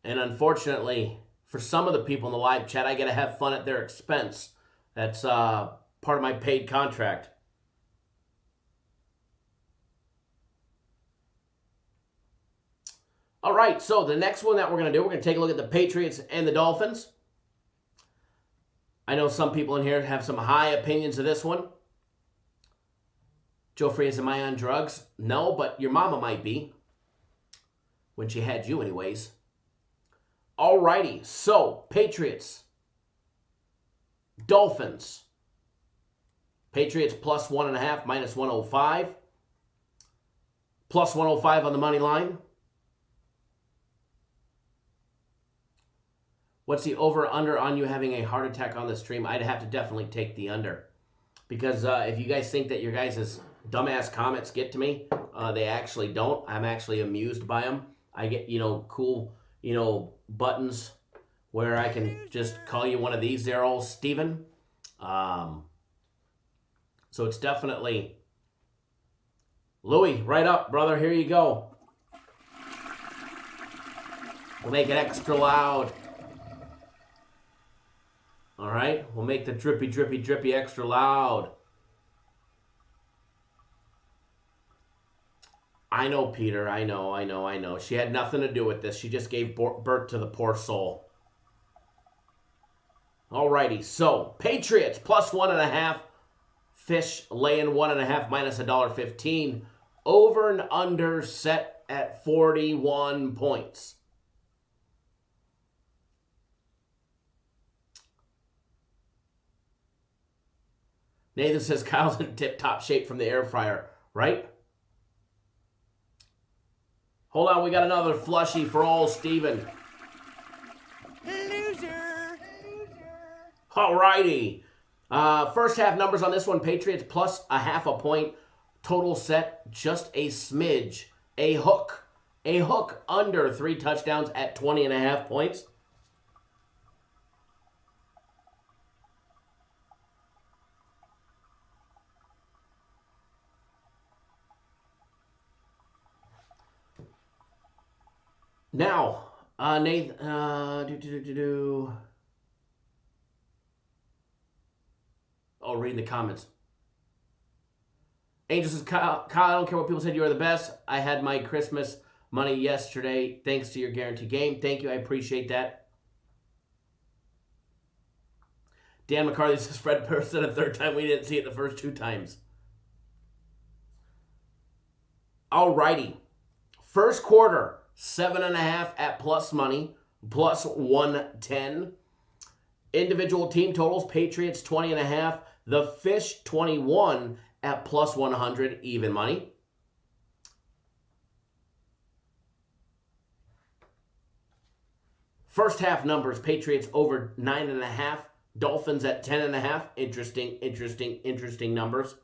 And unfortunately, for some of the people in the live chat, I got to have fun at their expense. That's part of my paid contract. All right, so the next one that we're going to do, we're going to take a look at the Patriots and the Dolphins. I know some people in here have some high opinions of this one. Joe Frias, am I on drugs? No, but your mama might be. When she had you anyways. Alrighty, so Patriots. Dolphins. Patriots plus 1.5, minus 105. Plus 105 on the money line. What's the over-under on you having a heart attack on the stream? I'd have to definitely take the under. Because if you guys think that your guys' dumbass comments get to me, they actually don't. I'm actually amused by them. I get, cool, buttons where I can just call you one of these there, old Steven. So it's definitely... Louis, right up, brother. Here you go. We'll make it extra loud. All right? We'll make the drippy, drippy, drippy extra loud. I know, Peter. I know. She had nothing to do with this. She just gave birth to the poor soul. Alrighty, so Patriots plus 1.5. Fish laying 1.5 minus $1.15. Over and under set at 41 points. Nathan says Kyle's in tip-top shape from the air fryer, right? Hold on, we got another flushie for old Steven. Loser. Alrighty. First half numbers on this one, Patriots plus 0.5 point. Total set, just a smidge. A hook. A hook under 3 touchdowns at 20.5 points. Now, Nathan, I'll read the comments. Angel says, Kyle, I don't care what people said, you are the best. I had my Christmas money yesterday thanks to your guarantee game. Thank you, I appreciate that. Dan McCarthy says, Fred Purse said a third time. We didn't see it the first 2 times. Alrighty. First quarter. 7.5 at plus money, plus 110. Individual team totals, Patriots 20.5. The Fish 21 at plus 100, even money. First half numbers, Patriots over 9.5. Dolphins at 10.5. Interesting numbers.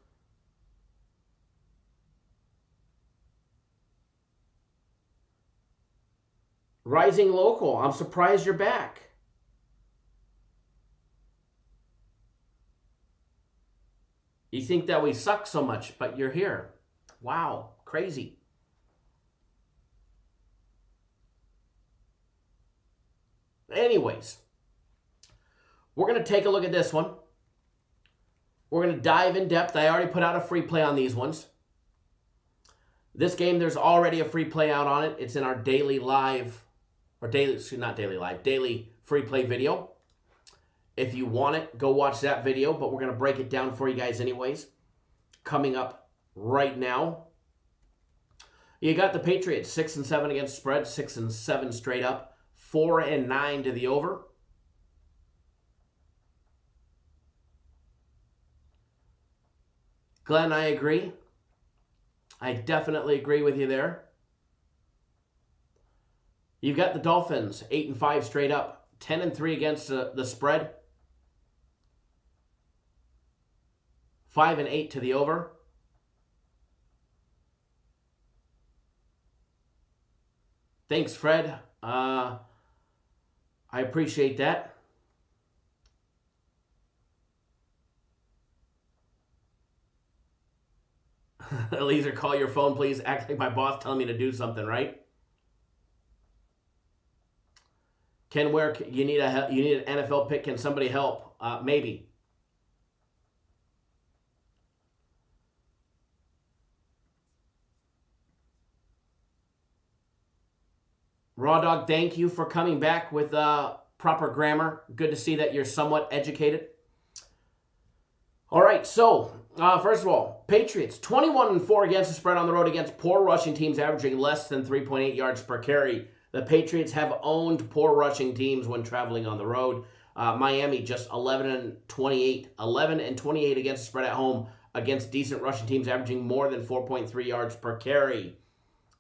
Rising Local, I'm surprised you're back. You think that we suck so much, but you're here. Wow, crazy. Anyways, we're going to take a look at this one. We're going to dive in depth. I already put out a free play on these ones. This game, there's already a free play out on it. It's in our daily live, or daily, not daily live, daily free play video. If you want it, go watch that video, but we're going to break it down for you guys anyways. Coming up right now. You got the Patriots, 6-7 against spread, 6-7 straight up, 4-9 to the over. Glenn, I agree. I definitely agree with you there. You've got the Dolphins, 8-5 straight up, 10-3 against the spread. 5-8 to the over. Thanks, Fred. I appreciate that. Eliezer, call your phone, please. Act like my boss telling me to do something, right? Ken, where you need an NFL pick? Can somebody help? Maybe. Raw Dog, thank you for coming back with proper grammar. Good to see that you're somewhat educated. All right, so first of all, Patriots 21-4 against the spread on the road against poor rushing teams averaging less than 3.8 yards per carry. The Patriots have owned poor rushing teams when traveling on the road. Miami just 11-28 against the spread at home against decent rushing teams averaging more than 4.3 yards per carry.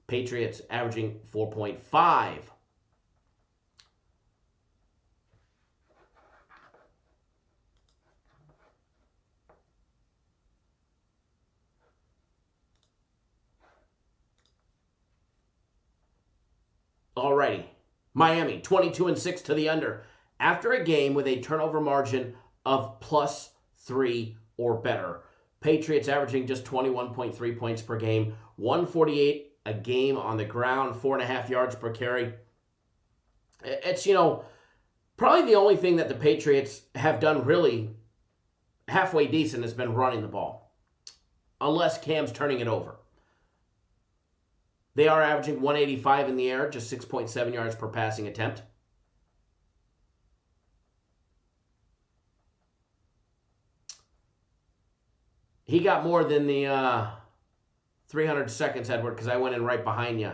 Patriots averaging 4.5. Alrighty. Miami, 22-6 to the under. After a game with a turnover margin of +3 or better. Patriots averaging just 21.3 points per game. 148 a game on the ground. 4.5 yards per carry. It's, probably the only thing that the Patriots have done really halfway decent has been running the ball. Unless Cam's turning it over. They are averaging 185 in the air, just 6.7 yards per passing attempt. He got more than the 300 seconds, Edward, because I went in right behind you.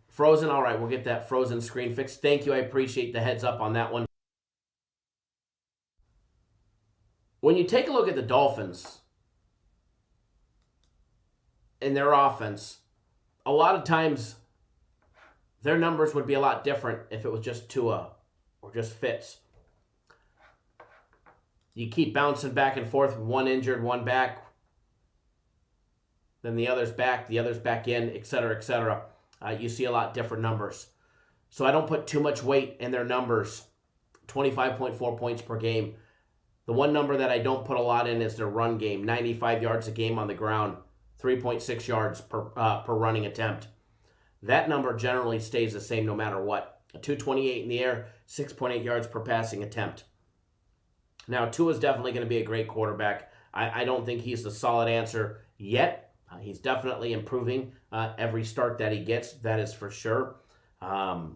Frozen, all right, we'll get that frozen screen fixed. Thank you, I appreciate the heads up on that one. When you take a look at the Dolphins in their offense, a lot of times their numbers would be a lot different if it was just Tua or just Fitz. You keep bouncing back and forth, one injured, one back, then the other's back in, etc., etc. You see a lot different numbers. So I don't put too much weight in their numbers. 25.4 points per game. The one number that I don't put a lot in is their run game. 95 yards a game on the ground. 3.6 yards per running attempt. That number generally stays the same no matter what. 228 in the air, 6.8 yards per passing attempt. Now, Tua's definitely going to be a great quarterback. I don't think he's the solid answer yet. He's definitely improving every start that he gets. That is for sure. But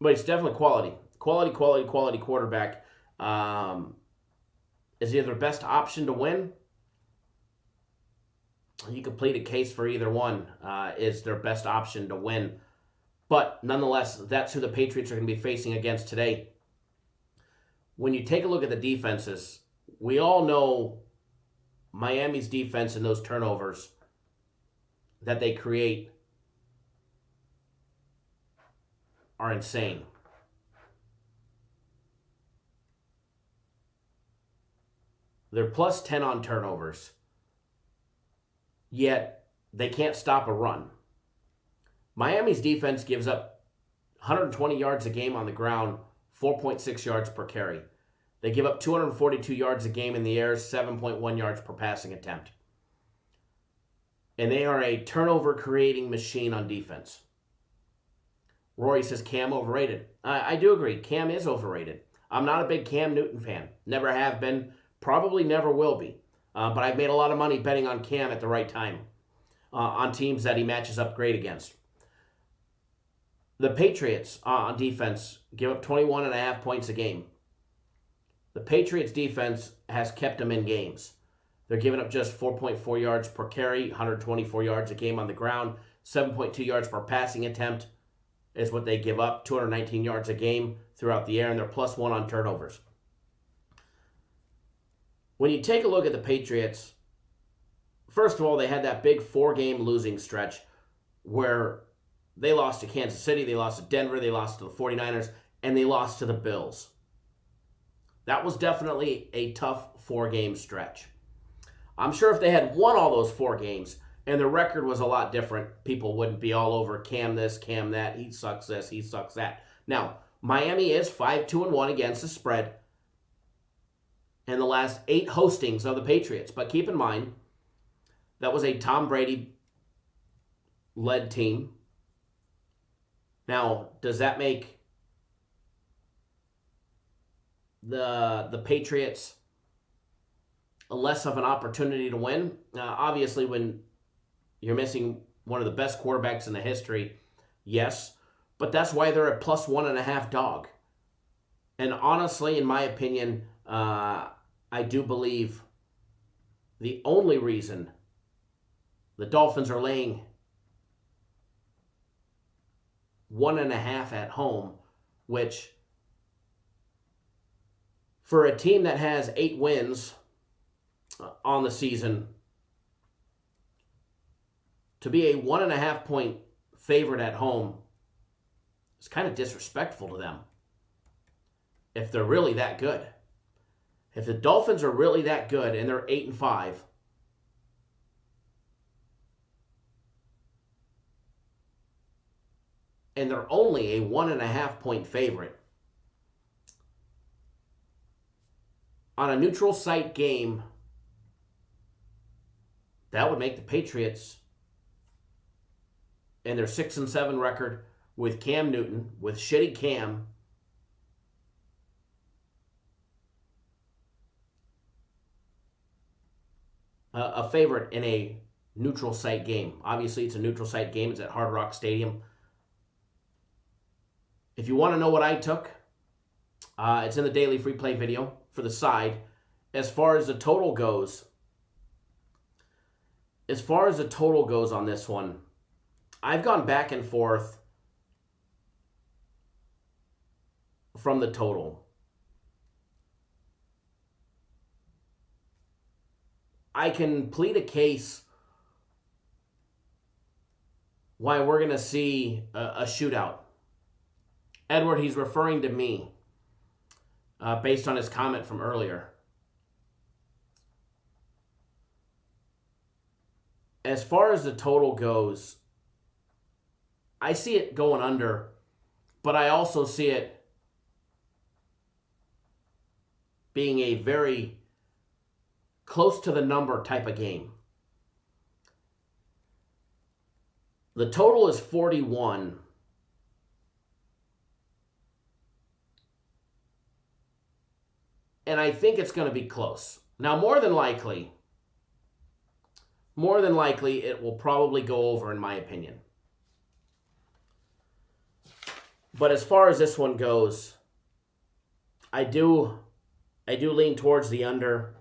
he's definitely quality. Quality quarterback. Is he their best option to win? You could plead a case for either one is their best option to win. But nonetheless, that's who the Patriots are going to be facing against today. When you take a look at the defenses, we all know Miami's defense and those turnovers that they create are insane. They're plus 10 on turnovers. Yet, they can't stop a run. Miami's defense gives up 120 yards a game on the ground, 4.6 yards per carry. They give up 242 yards a game in the air, 7.1 yards per passing attempt. And they are a turnover-creating machine on defense. Rory says Cam overrated. I do agree. Cam is overrated. I'm not a big Cam Newton fan. Never have been. Probably never will be. But I've made a lot of money betting on Cam at the right time on teams that he matches up great against. The Patriots on defense give up 21.5 points a game. The Patriots defense has kept them in games. They're giving up just 4.4 yards per carry, 124 yards a game on the ground, 7.2 yards per passing attempt is what they give up, 219 yards a game throughout the air, and they're plus 1 on turnovers. When you take a look at the Patriots, first of all, they had that big 4-game losing stretch where They lost to Kansas City, they lost to Denver, they lost to the 49ers, and they lost to the Bills. That was definitely a tough 4-game stretch. I'm sure if they had won all those 4 games and their record was a lot different, people wouldn't be all over Cam this, Cam that, he sucks this, he sucks that. Now, Miami is 5-2-1 against the spread in the last 8 hostings of the Patriots. But keep in mind, that was a Tom Brady-led team. Now, does that make the Patriots less of an opportunity to win? Obviously, when you're missing one of the best quarterbacks in the history, yes. But that's why they're a plus 1.5 dog. And honestly, in my opinion, I do believe the only reason the Dolphins are laying 1.5 at home, which for a team that has 8 wins on the season, to be a 1.5 point favorite at home is kind of disrespectful to them. If they're really that good. If the Dolphins are really that good and they're 8-5, and they're only a 1.5 point favorite on a neutral site game, that would make the Patriots and their 6-7 record with Cam Newton, with shitty Cam, a favorite in a neutral site game. Obviously, it's a neutral site game. It's at Hard Rock Stadium. If you want to know what I took, it's in the daily free play video for the side. As far as the total goes, on this one, I've gone back and forth from the total. I can plead a case why we're going to see a shootout. Edward, he's referring to me based on his comment from earlier. As far as the total goes, I see it going under, but I also see it being a very close to the number type of game. The total is 41. And I think it's going to be close. Now, more than likely, it will probably go over, in my opinion. But as far as this one goes, I do lean towards the under.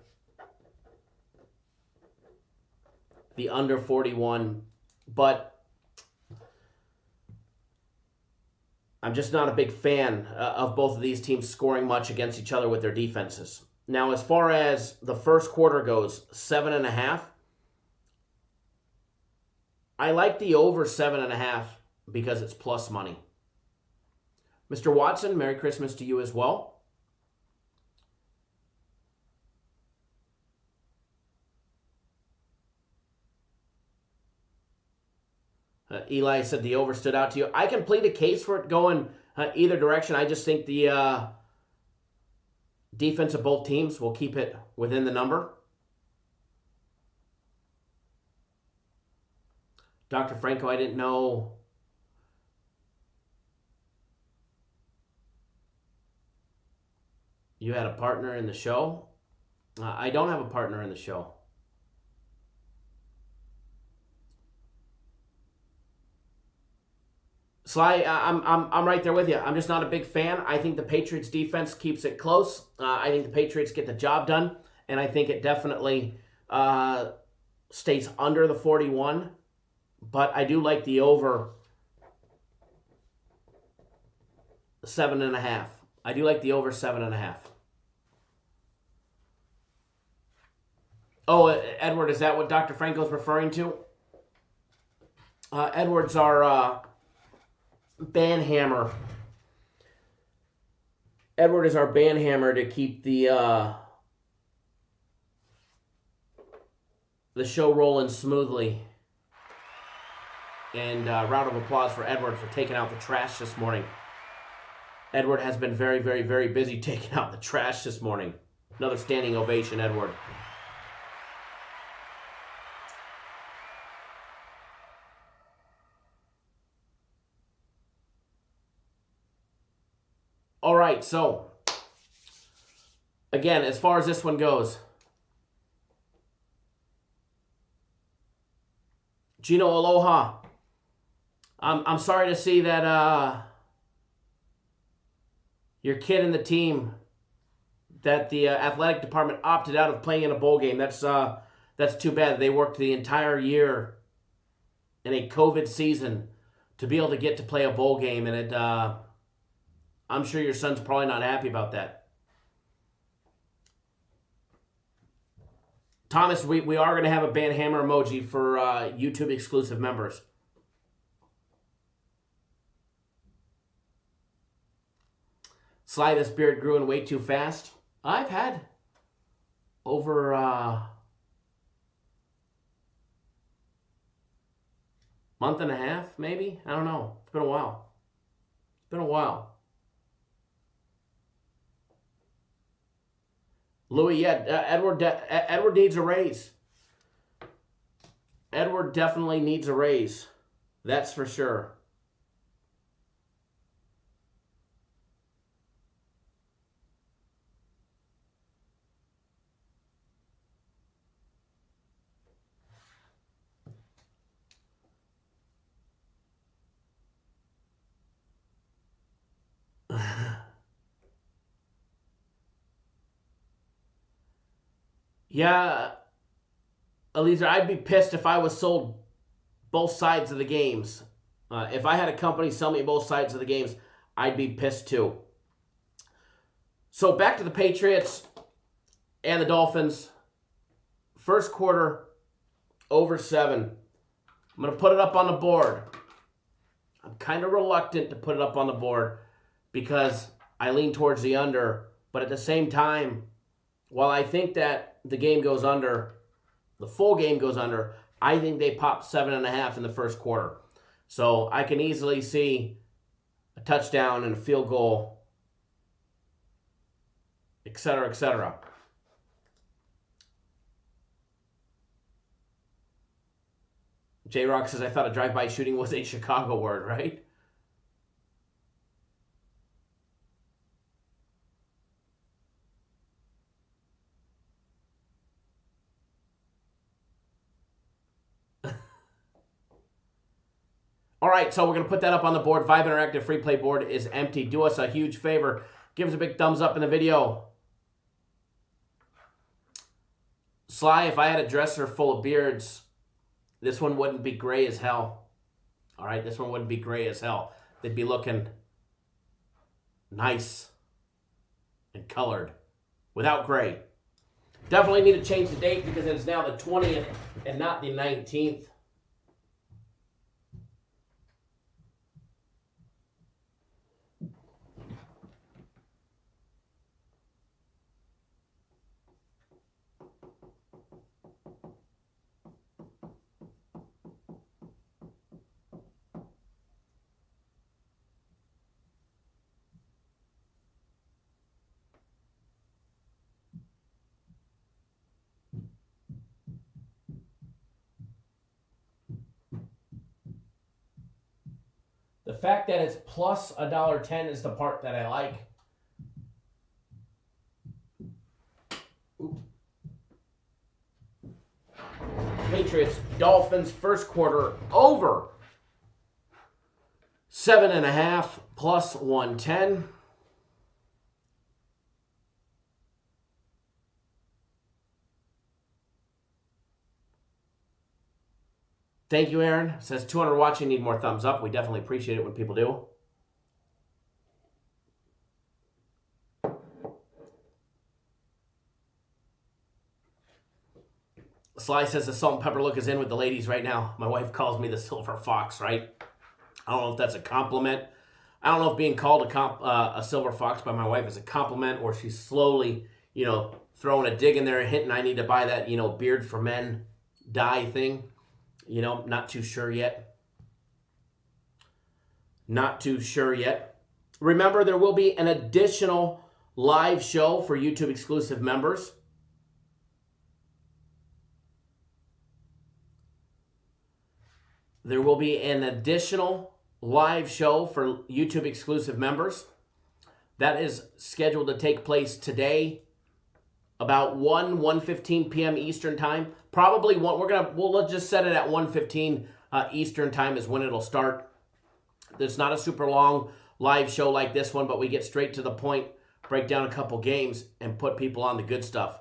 The under 41, but I'm just not a big fan of both of these teams scoring much against each other with their defenses. Now, as far as the first quarter goes, 7.5. I like the over 7.5 because it's plus money. Mr. Watson, Merry Christmas to you as well. Eli said the over stood out to you. I can plead a case for it going either direction. I just think the defense of both teams will keep it within the number. Dr. Franco, I didn't know you had a partner in the show. I don't have a partner in the show. Sly, I'm right there with you. I'm just not a big fan. I think the Patriots defense keeps it close. I think the Patriots get the job done, and I think it definitely stays under the 41. But I do like the over 7.5. I do like the over 7.5. Oh, Edward, is that what Dr. Franco's referring to? Edward's our band hammer. Edward is our band hammer to keep the show rolling smoothly. And round of applause for Edward for taking out the trash this morning. Edward has been very, very, very busy taking out the trash this morning. Another standing ovation, Edward. All right, so again, as far as this one goes, Gino Aloha. I'm sorry to see that your kid and the team, that the athletic department opted out of playing in a bowl game. That's too bad. They worked the entire year in a COVID season to be able to get to play a bowl game, and I'm sure your son's probably not happy about that. Thomas, we are going to have a band hammer emoji for YouTube exclusive members. Sly, this beard grew in way too fast. I've had over month and a half, maybe. I don't know. It's been a while. Louis, yeah, Edward needs a raise. Edward definitely needs a raise. That's for sure. Yeah, Eliezer, I'd be pissed if I was sold both sides of the games. If I had a company sell me both sides of the games, I'd be pissed too. So back to the Patriots and the Dolphins. First quarter, over 7. I'm going to put it up on the board. I'm kind of reluctant to put it up on the board because I lean towards the under. But at the same time, while I think that the game goes under, the full game goes under, I think they pop 7.5 in the first quarter. So I can easily see a touchdown and a field goal, etc., etc. J-Rock says, I thought a drive-by shooting was a Chicago word, right? All right, so we're going to put that up on the board. Vibe Interactive Free Play board is empty. Do us a huge favor. Give us a big thumbs up in the video. Sly, if I had a dresser full of beards, this one wouldn't be gray as hell. All right, this one wouldn't be gray as hell. They'd be looking nice and colored without gray. Definitely need to change the date because it's now the 20th and not the 19th. The fact that it's plus $1.10 is the part that I like. Ooh. Patriots, Dolphins, first quarter over 7.5 plus 110. Thank you, Aaron. Says 200 watching, need more thumbs up. We definitely appreciate it when people do. Sly says the salt and pepper look is in with the ladies right now. My wife calls me the silver fox, right? I don't know if that's a compliment. I don't know if being called a silver fox by my wife is a compliment, or she's slowly, throwing a dig in there and hinting I need to buy that, beard for men dye thing. Not too sure yet. Not too sure yet. Remember, there will be an additional live show for YouTube exclusive members. There will be an additional live show for YouTube exclusive members. That is scheduled to take place today, about 1:15 p.m. Eastern time. Probably let's just set it at 1:15 Eastern time is when it'll start. It's not a super long live show like this one, but we get straight to the point, break down a couple games, and put people on the good stuff.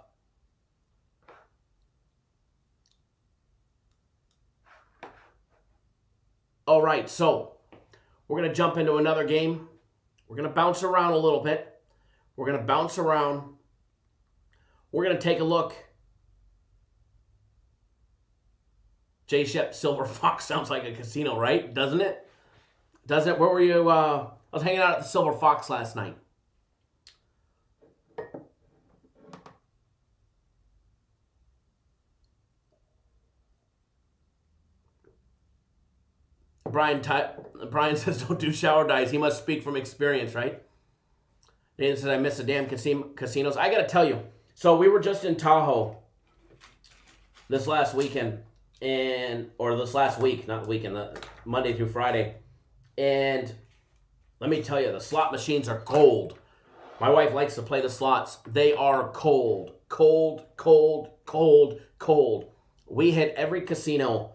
All right, so we're going to jump into another game. We're going to bounce around a little bit. We're going to bounce around. We're going to take a look. J. Shep Silver Fox sounds like a casino, right? Doesn't it? Doesn't it? Where were you? I was hanging out at the Silver Fox last night. Brian says, don't do shower dyes. He must speak from experience, right? Nathan says, I miss the damn casinos. I got to tell you. So we were just in Tahoe this last weekend, or this last week, not the weekend, Monday through Friday. And let me tell you, the slot machines are cold. My wife likes to play the slots. They are cold. Cold, cold, cold, cold. We hit every casino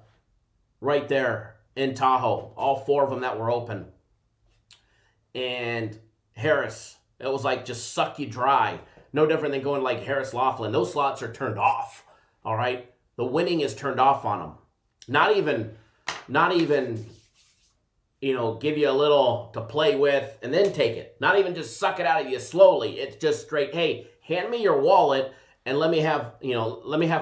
right there in Tahoe, all 4 of them that were open. And Harris, it was like just suck you dry. No different than going like Harris Laughlin. Those slots are turned off, all right? The winning is turned off on them. Not even, give you a little to play with and then take it. Not even just suck it out of you slowly. It's just straight, hey, hand me your wallet and let me have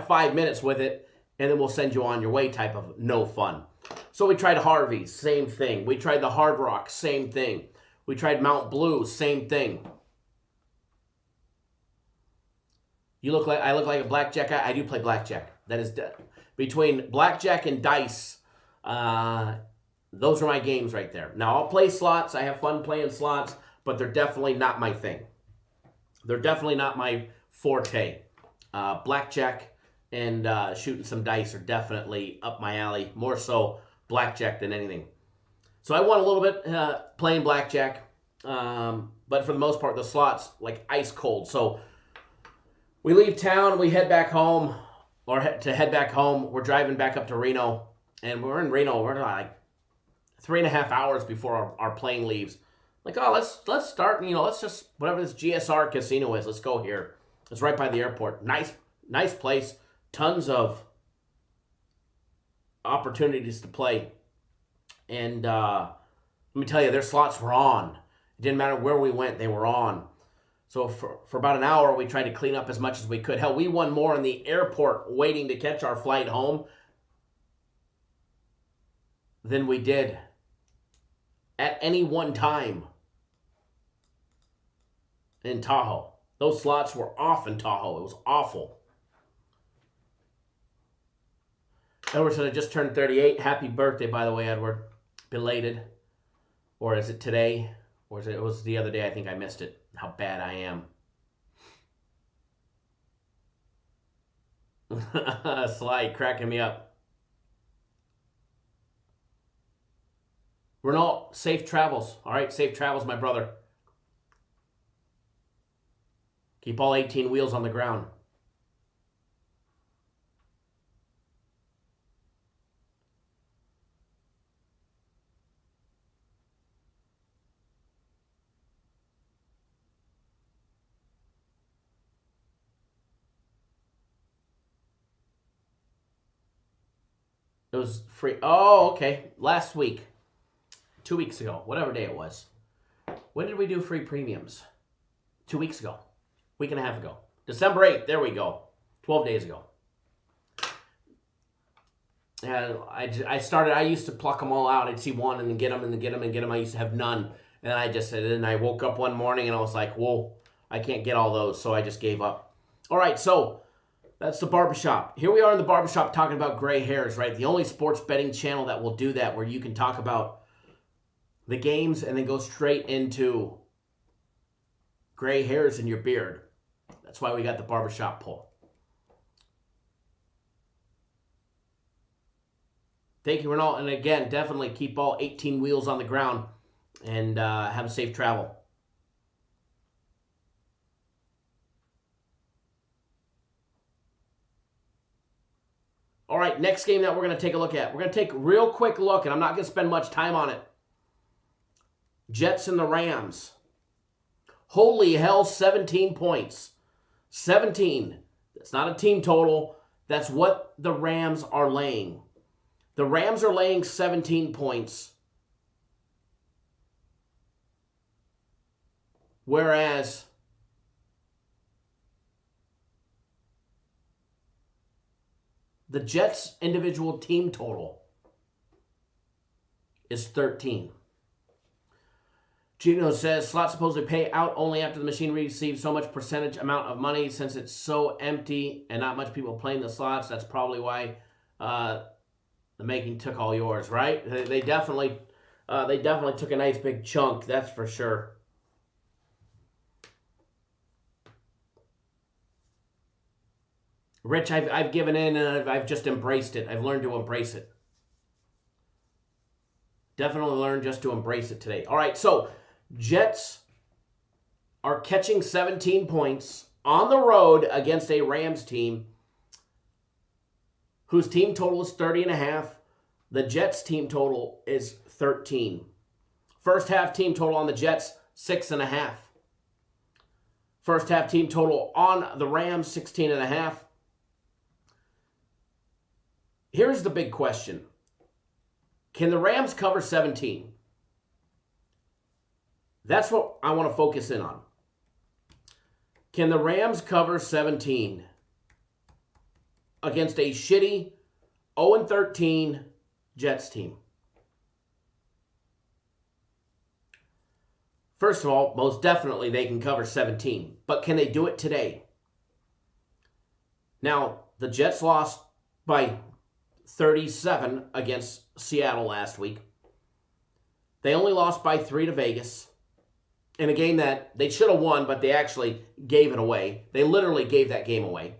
5 minutes with it, and then we'll send you on your way type of no fun. So we tried Harvey's, same thing. We tried the Hard Rock, same thing. We tried Mount Blue, same thing. I look like a blackjack guy. I do play blackjack. That is between blackjack and dice. Those are my games right there. Now I'll play slots. I have fun playing slots, but they're definitely not my thing. They're definitely not my forte. Blackjack and shooting some dice are definitely up my alley. More so blackjack than anything. So I won a little bit playing blackjack, but for the most part, the slots like ice cold. So we leave town, we head back home, we're driving back up to Reno, and we're in Reno. We're like 3.5 hours before our plane leaves. Like, oh, let's start. Let's just whatever this GSR casino is. Let's go here. It's right by the airport. Nice place. Tons of opportunities to play. And let me tell you, their slots were on. It didn't matter where we went, they were on. So for about an hour, we tried to clean up as much as we could. Hell, we won more in the airport waiting to catch our flight home than we did at any one time in Tahoe. Those slots were off in Tahoe. It was awful. Edward said I just turned 38. Happy birthday, by the way, Edward. Belated. Or is it today? Or it was the other day. I think I missed it. How bad I am. Sly cracking me up. Renault, safe travels. All right, safe travels, my brother. Keep all 18 wheels on the ground. It was free. Oh, okay. Last week. 2 weeks ago. Whatever day it was. When did we do free premiums? 2 weeks ago. Week and a half ago. December 8th. There we go. 12 days ago. I used to pluck them all out. I'd see one and then get them and then get them and get them. I used to have none. And then I woke up one morning and I was like, whoa, I can't get all those. So I just gave up. All right, so that's the barbershop. Here we are in the barbershop talking about gray hairs, right? The only sports betting channel that will do that, where you can talk about the games and then go straight into gray hairs in your beard. That's why we got the barbershop poll. Thank you, Renault. And again, definitely keep all 18 wheels on the ground and have a safe travel. All right, next game that we're going to take a look at. We're going to take a real quick look, and I'm not going to spend much time on it. Jets and the Rams. Holy hell, 17 points. 17. That's not a team total. That's what the Rams are laying. The Rams are laying 17 points. Whereas the Jets' individual team total is 13. Gino says, slots supposedly pay out only after the machine receives so much percentage amount of money. Since it's so empty and not much people playing the slots, that's probably why the making took all yours, right? They definitely took a nice big chunk, that's for sure. Rich, I've given in and I've just embraced it. I've learned to embrace it. Definitely learned just to embrace it today. All right, so Jets are catching 17 points on the road against a Rams team whose team total is 30.5. The Jets' team total is 13. First half team total on the Jets, 6.5. First half team total on the Rams, 16.5. Here's the big question. Can the Rams cover 17? That's what I want to focus in on. Can the Rams cover 17 against a shitty 0-13 Jets team? First of all, most definitely they can cover 17. But can they do it today? Now, the Jets lost by 37 against Seattle last week. They only lost by 3 to Vegas in a game that they should have won, but they actually gave it away. They literally gave that game away.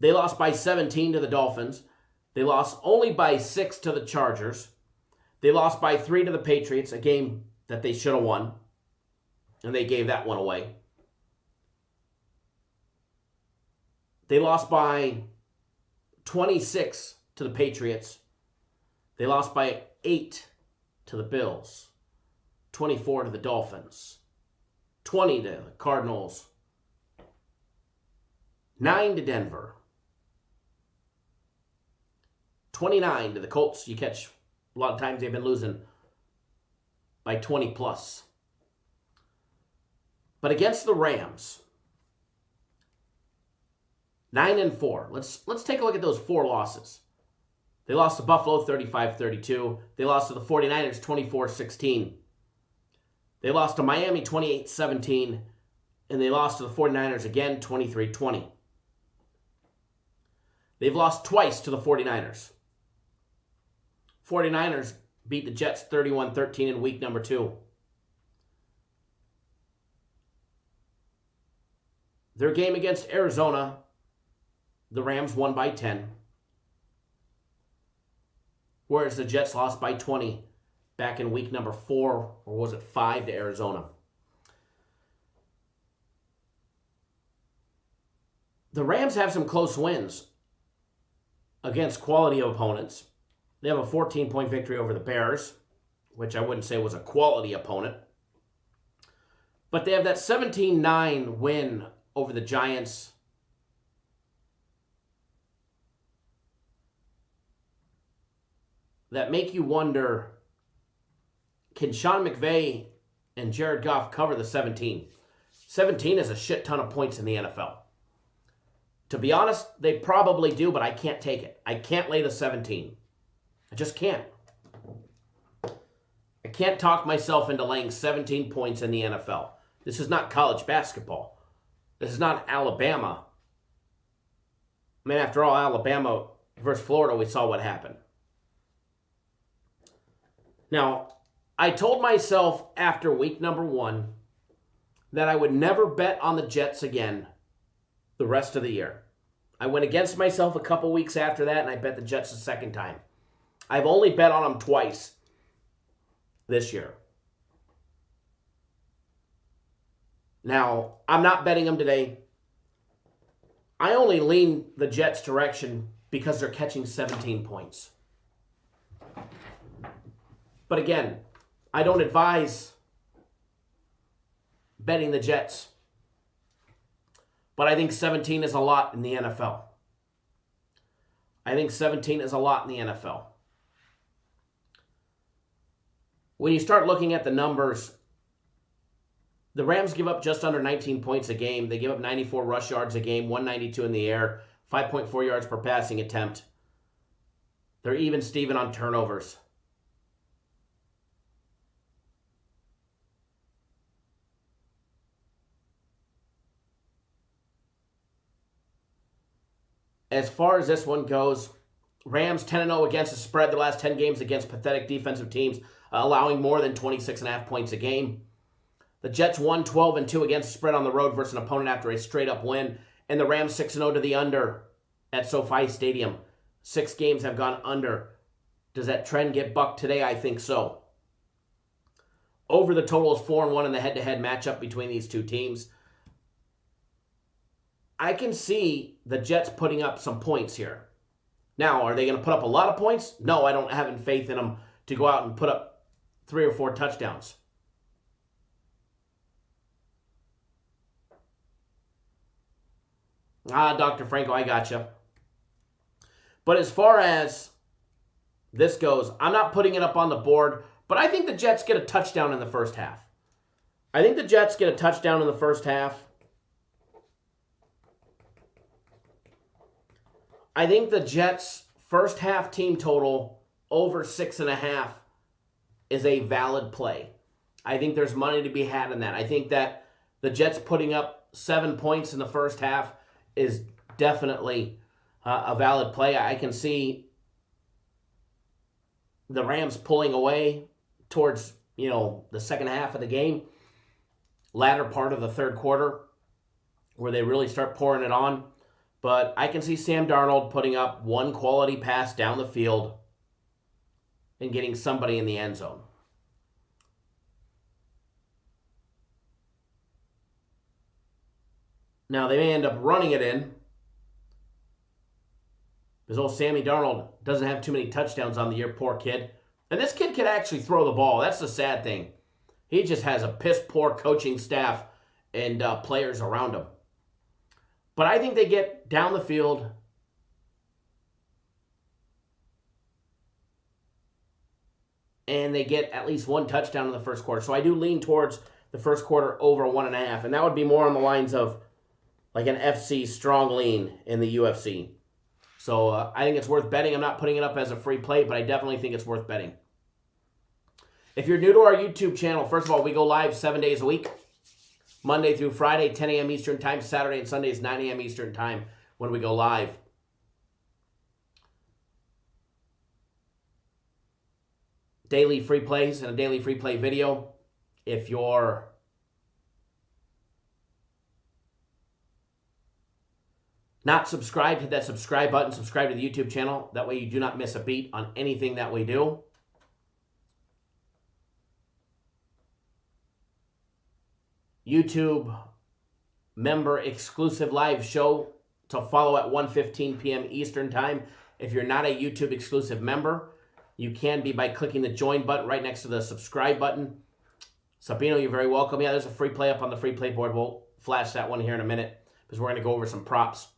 They lost by 17 to the Dolphins. They lost only by 6 to the Chargers. They lost by 3 to the Patriots, a game that they should have won, and they gave that one away. They lost by 26 to the Patriots. They lost by 8 to the Bills. 24 to the Dolphins. 20 to the Cardinals. 9 to Denver. 29 to the Colts. You catch, a lot of times they've been losing by 20 plus. But against the Rams, 9-4. Let's take a look at those 4 losses. They lost to Buffalo 35-32. They lost to the 49ers 24-16. They lost to Miami 28-17. And they lost to the 49ers again 23-20. They've lost twice to the 49ers. 49ers beat the Jets 31-13 in week number 2. Their game against Arizona, the Rams won by 10. Whereas the Jets lost by 20 back in week number 4, or was it 5, to Arizona. The Rams have some close wins against quality opponents. They have a 14-point victory over the Bears, which I wouldn't say was a quality opponent. But they have that 17-9 win over the Giants. That make you wonder, can Sean McVay and Jared Goff cover the 17? 17 is a shit ton of points in the NFL. To be honest, they probably do, but I can't take it. I can't lay the 17. I just can't. I can't talk myself into laying 17 points in the NFL. This is not college basketball. This is not Alabama. I mean, after all, Alabama versus Florida, we saw what happened. Now, I told myself after week number 1 that I would never bet on the Jets again the rest of the year. I went against myself a couple weeks after that, and I bet the Jets a second time. I've only bet on them twice this year. Now, I'm not betting them today. I only lean the Jets' direction because they're catching 17 points. But again, I don't advise betting the Jets. But I think 17 is a lot in the NFL. I think 17 is a lot in the NFL. When you start looking at the numbers, the Rams give up just under 19 points a game. They give up 94 rush yards a game, 192 in the air, 5.4 yards per passing attempt. They're even Steven on turnovers. As far as this one goes, Rams 10-0 against the spread the last 10 games against pathetic defensive teams, allowing more than 26.5 points a game. The Jets 1-12-2 against the spread on the road versus an opponent after a straight-up win. And the Rams 6-0 to the under at SoFi Stadium. 6 games have gone under. Does that trend get bucked today? I think so. Over the total is 4-1 in the head-to-head matchup between these two teams. I can see the Jets putting up some points here. Now, are they going to put up a lot of points? No, I don't have any faith in them to go out and put up 3 or 4 touchdowns. Dr. Franco, I gotcha. But as far as this goes, I'm not putting it up on the board, but I think the Jets get a touchdown in the first half. I think the Jets get a touchdown in the first half. I think the Jets' first half team total over 6.5 is a valid play. I think there's money to be had in that. I think that the Jets putting up 7 points in the first half is definitely a valid play. I can see the Rams pulling away towards, the second half of the game, latter part of the third quarter, where they really start pouring it on. But I can see Sam Darnold putting up one quality pass down the field and getting somebody in the end zone. Now, they may end up running it in because old Sammy Darnold doesn't have too many touchdowns on the year, poor kid. And this kid can actually throw the ball. That's the sad thing. He just has a piss-poor coaching staff and players around him. But I think they get down the field and they get at least one touchdown in the first quarter. So I do lean towards the first quarter over 1.5. And that would be more on the lines of like an FC strong lean in the UFC. So I think it's worth betting. I'm not putting it up as a free play, but I definitely think it's worth betting. If you're new to our YouTube channel, first of all, we go live 7 days a week. Monday through Friday, 10 a.m. Eastern Time. Saturday and Sundays, 9 a.m. Eastern Time when we go live. Daily free plays and a daily free play video. If you're not subscribed, hit that subscribe button. Subscribe to the YouTube channel. That way you do not miss a beat on anything that we do. YouTube member exclusive live show to follow at 1:15 p.m. Eastern Time. If you're not a YouTube exclusive member, you can be by clicking the join button right next to the subscribe button. Sabino, you're very welcome. Yeah, there's a free play up on the free play board. We'll flash that one here in a minute because we're going to go over some props.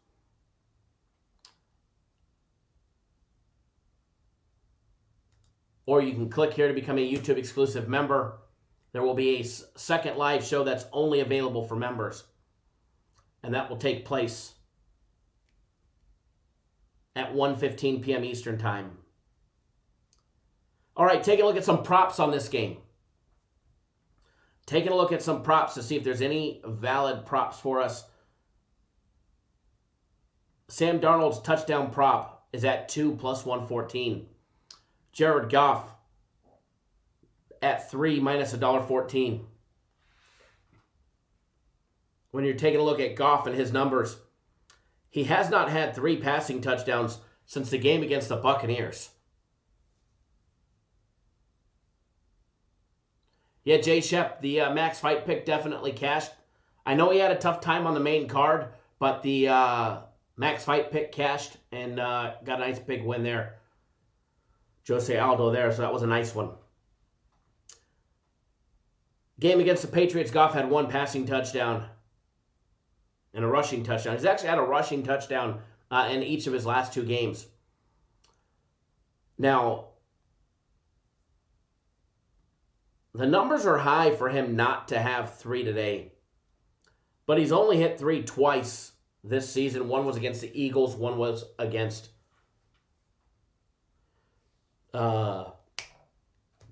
Or you can click here to become a YouTube exclusive member. There will be a second live show that's only available for members. And that will take place at 1:15 p.m. Eastern Time. All right, taking a look at some props on this game. Taking a look at some props to see if there's any valid props for us. Sam Darnold's touchdown prop is at 2 plus 114. Jared Goff at 3 minus $1.14. When you're taking a look at Goff and his numbers, he has not had 3 passing touchdowns since the game against the Buccaneers. Yeah, Jay Shep, the max fight pick definitely cashed. I know he had a tough time on the main card, but the max fight pick cashed and got a nice big win there. Jose Aldo there, so that was a nice one. Game against the Patriots, Goff had 1 passing touchdown and a rushing touchdown. He's actually had a rushing touchdown in each of his last 2 games. Now, the numbers are high for him not to have 3 today. But he's only hit 3 twice this season. One was against the Eagles. One was against brain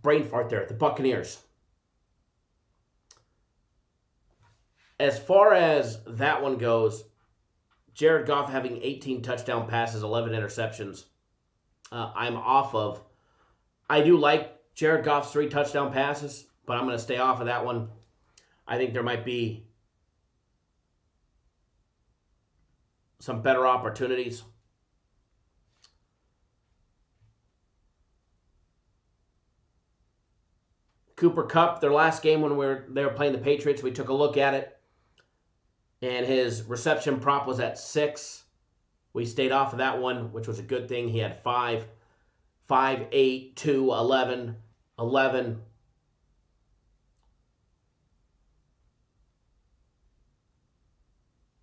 fart there, the Buccaneers. As far as that one goes, Jared Goff having 18 touchdown passes, 11 interceptions, I'm off of. I do like Jared Goff's 3 touchdown passes, but I'm going to stay off of that one. I think there might be some better opportunities. Cooper Kupp, their last game when they were playing the Patriots, we took a look at it, and his reception prop was at 6. We stayed off of that one, which was a good thing. He had 5, 8, 2, 11, 11.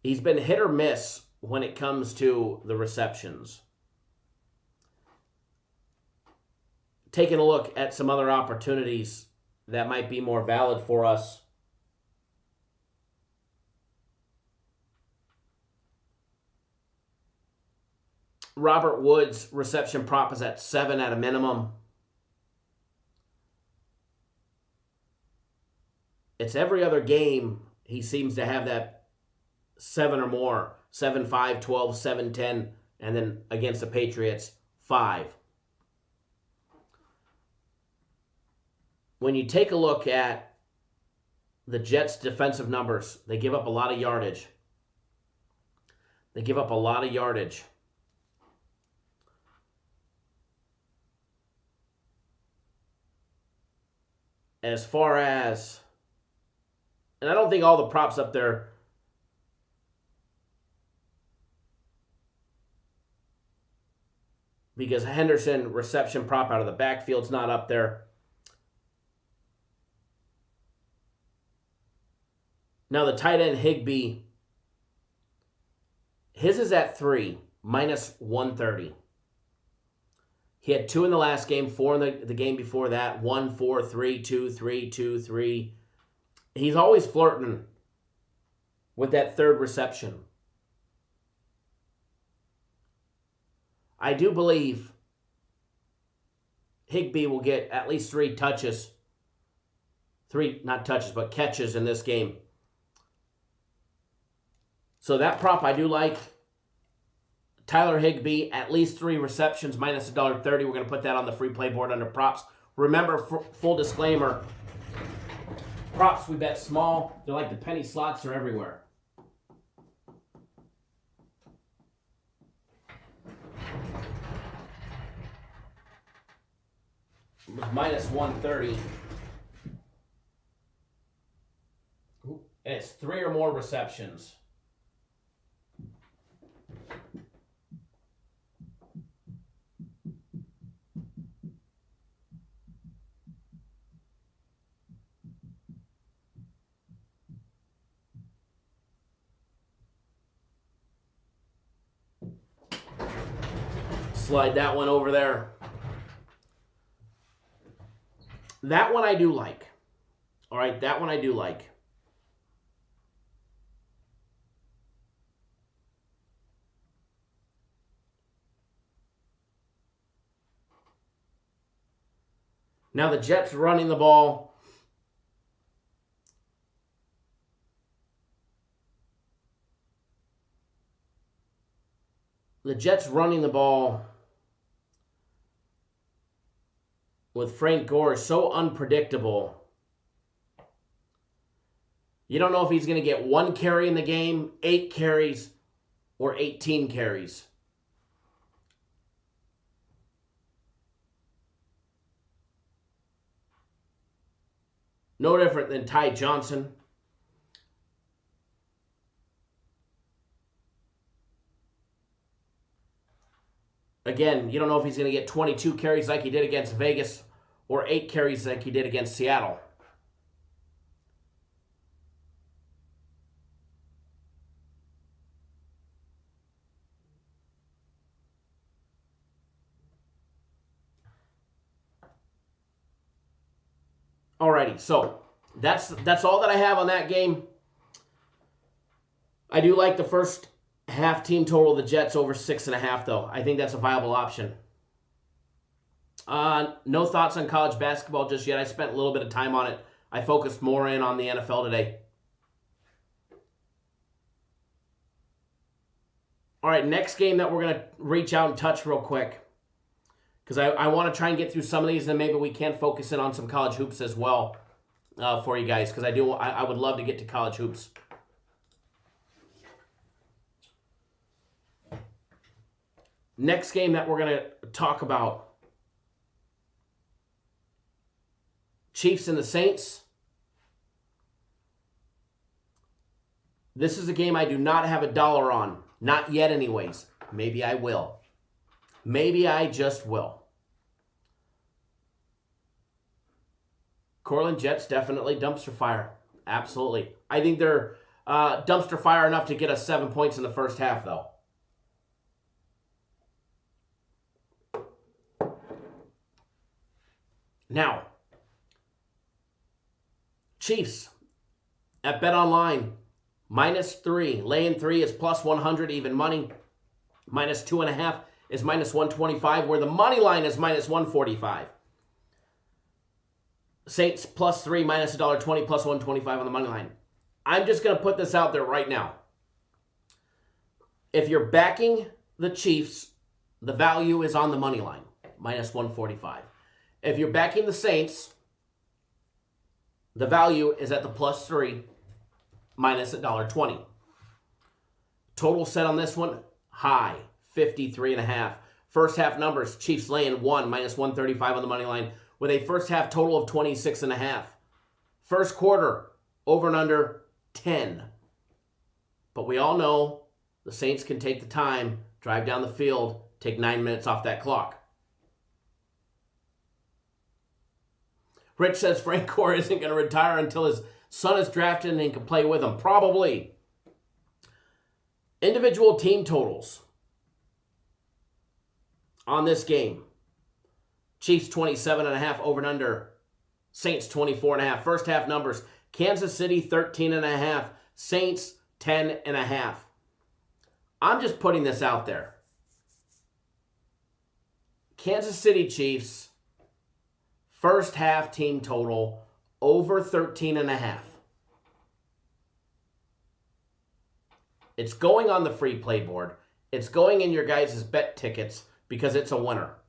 He's been hit or miss when it comes to the receptions. Taking a look at some other opportunities that might be more valid for us. Robert Woods' reception prop is at 7 at a minimum. It's every other game he seems to have that 7 or more. 7, 5, 12, 7, 10, and then against the Patriots, 5. When you take a look at the Jets' defensive numbers, they give up a lot of yardage. As far as, and I don't think all the props up there because Henderson reception prop out of the backfield's not up there. Now the tight end Higbee, his is at 3, minus 130. He had 2 in the last game, 4 in the game before that, 1, 4, 3, 2, 3, 2, 3. He's always flirting with that 3rd reception. I do believe Higbee will get at least 3 touches. 3, not touches, but catches in this game. So that prop I do like. Tyler Higbee, at least 3 receptions, minus $1.30. We're going to put that on the free play board under props. Remember, full disclaimer, props, we bet small. They're like the penny slots, are everywhere. Minus 130. And it's 3 or more receptions. Slide that one over there. That one I do like. All right, that one I do like. Now the Jets running the ball. The Jets running the ball with Frank Gore is so unpredictable. You don't know if he's going to get 1 carry in the game, 8 carries, or 18 carries. No different than Ty Johnson. Again, you don't know if he's going to get 22 carries like he did against Vegas or 8 carries like he did against Seattle. Alrighty, so that's all that I have on that game. I do like the first half team total of the Jets over 6.5, though. I think that's a viable option. No thoughts on college basketball just yet. I spent a little bit of time on it. I focused more in on the NFL today. All right, next game that we're going to reach out and touch real quick, because I want to try and get through some of these, and maybe we can focus in on some college hoops as well for you guys, because I would love to get to college hoops. Next game that we're going to talk about, Chiefs and the Saints. This is a game I do not have $1 on. Not yet anyways. Maybe I will. Maybe I just will. Cortland Jets, definitely dumpster fire. Absolutely. I think they're dumpster fire enough to get us 7 points in the first half, though. Now, Chiefs at BetOnline, -3. Laying 3 is +100 even money. -2.5 is -125, where the money line is -145. Saints +3, -$1.20, +125 on the money line. I'm just going to put this out there right now. If you're backing the Chiefs, the value is on the money line, -145. If you're backing the Saints, the value is at the +3, -$1.20. Total set on this one, high, 53.5. First half numbers, Chiefs laying 1, -135 on the money line, with a first half total of 26.5. First quarter, over and under 10. But we all know the Saints can take the time, drive down the field, take 9 minutes off that clock. Rich says Frank Gore isn't going to retire until his son is drafted and he can play with him. Probably. Individual team totals on this game. Chiefs 27.5 over and under. Saints 24.5. First half numbers. Kansas City 13.5. Saints 10.5. I'm just putting this out there. Kansas City Chiefs. First half team total over 13.5. It's going on the free play board. It's going in your guys' bet tickets because it's a winner.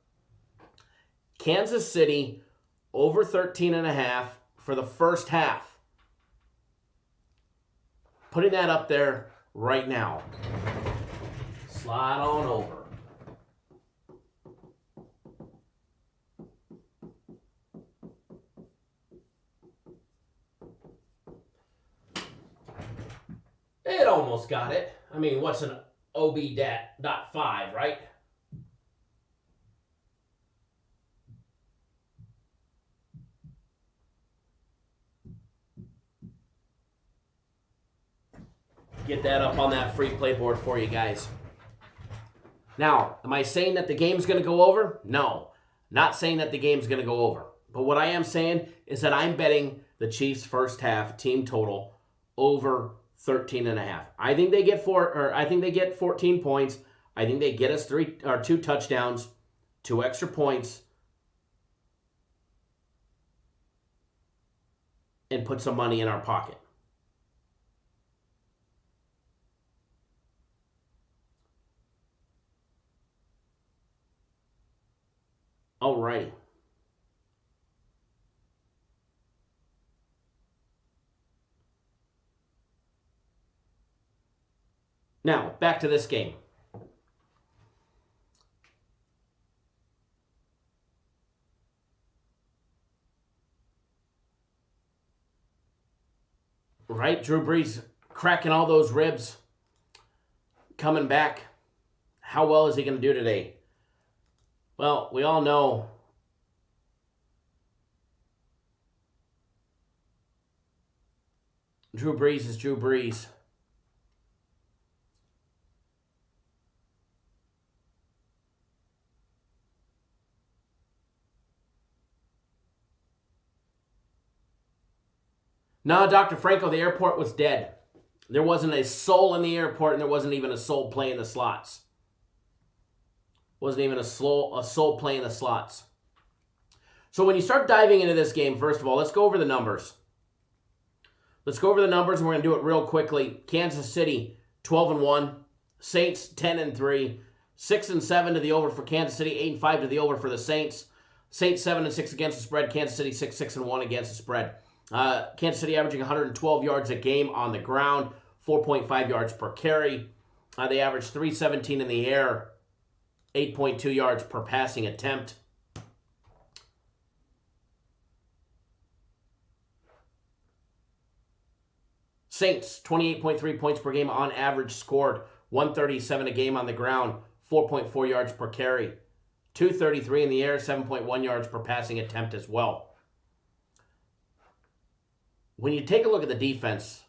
Kansas City over 13.5 for the first half. Putting that up there right now. Slide on over. It almost got it. I mean, what's an OB.5, right? Get that up on that free play board for you guys. Now, am I saying that the game's going to go over? No. Not saying that the game's going to go over. But what I am saying is that I'm betting the Chiefs' first half team total over 13.5. I think they get 14 points. I think they get us 2 touchdowns, 2 extra points. and put some money in our pocket. Alrighty. Now, back to this game. Right? Drew Brees cracking all those ribs, coming back. How well is he going to do today? Well, we all know Drew Brees is Drew Brees. No, Dr. Franco, the airport was dead. There wasn't a soul in the airport, and there wasn't even a soul playing the slots. Wasn't even a soul playing the slots. So when you start diving into this game, first of all, let's go over the numbers. Let's go over the numbers, and we're going to do it real quickly. Kansas City, 12-1. Saints, 10-3. 6-7 to the over for Kansas City. 8-5 to the over for the Saints. Saints, 7-6 against the spread. Kansas City, 6-1 against the spread. Kansas City averaging 112 yards a game on the ground, 4.5 yards per carry. They average 317 in the air, 8.2 yards per passing attempt. Saints, 28.3 points per game on average scored, 137 a game on the ground, 4.4 yards per carry. 233 in the air, 7.1 yards per passing attempt as well. When you take a look at the defense,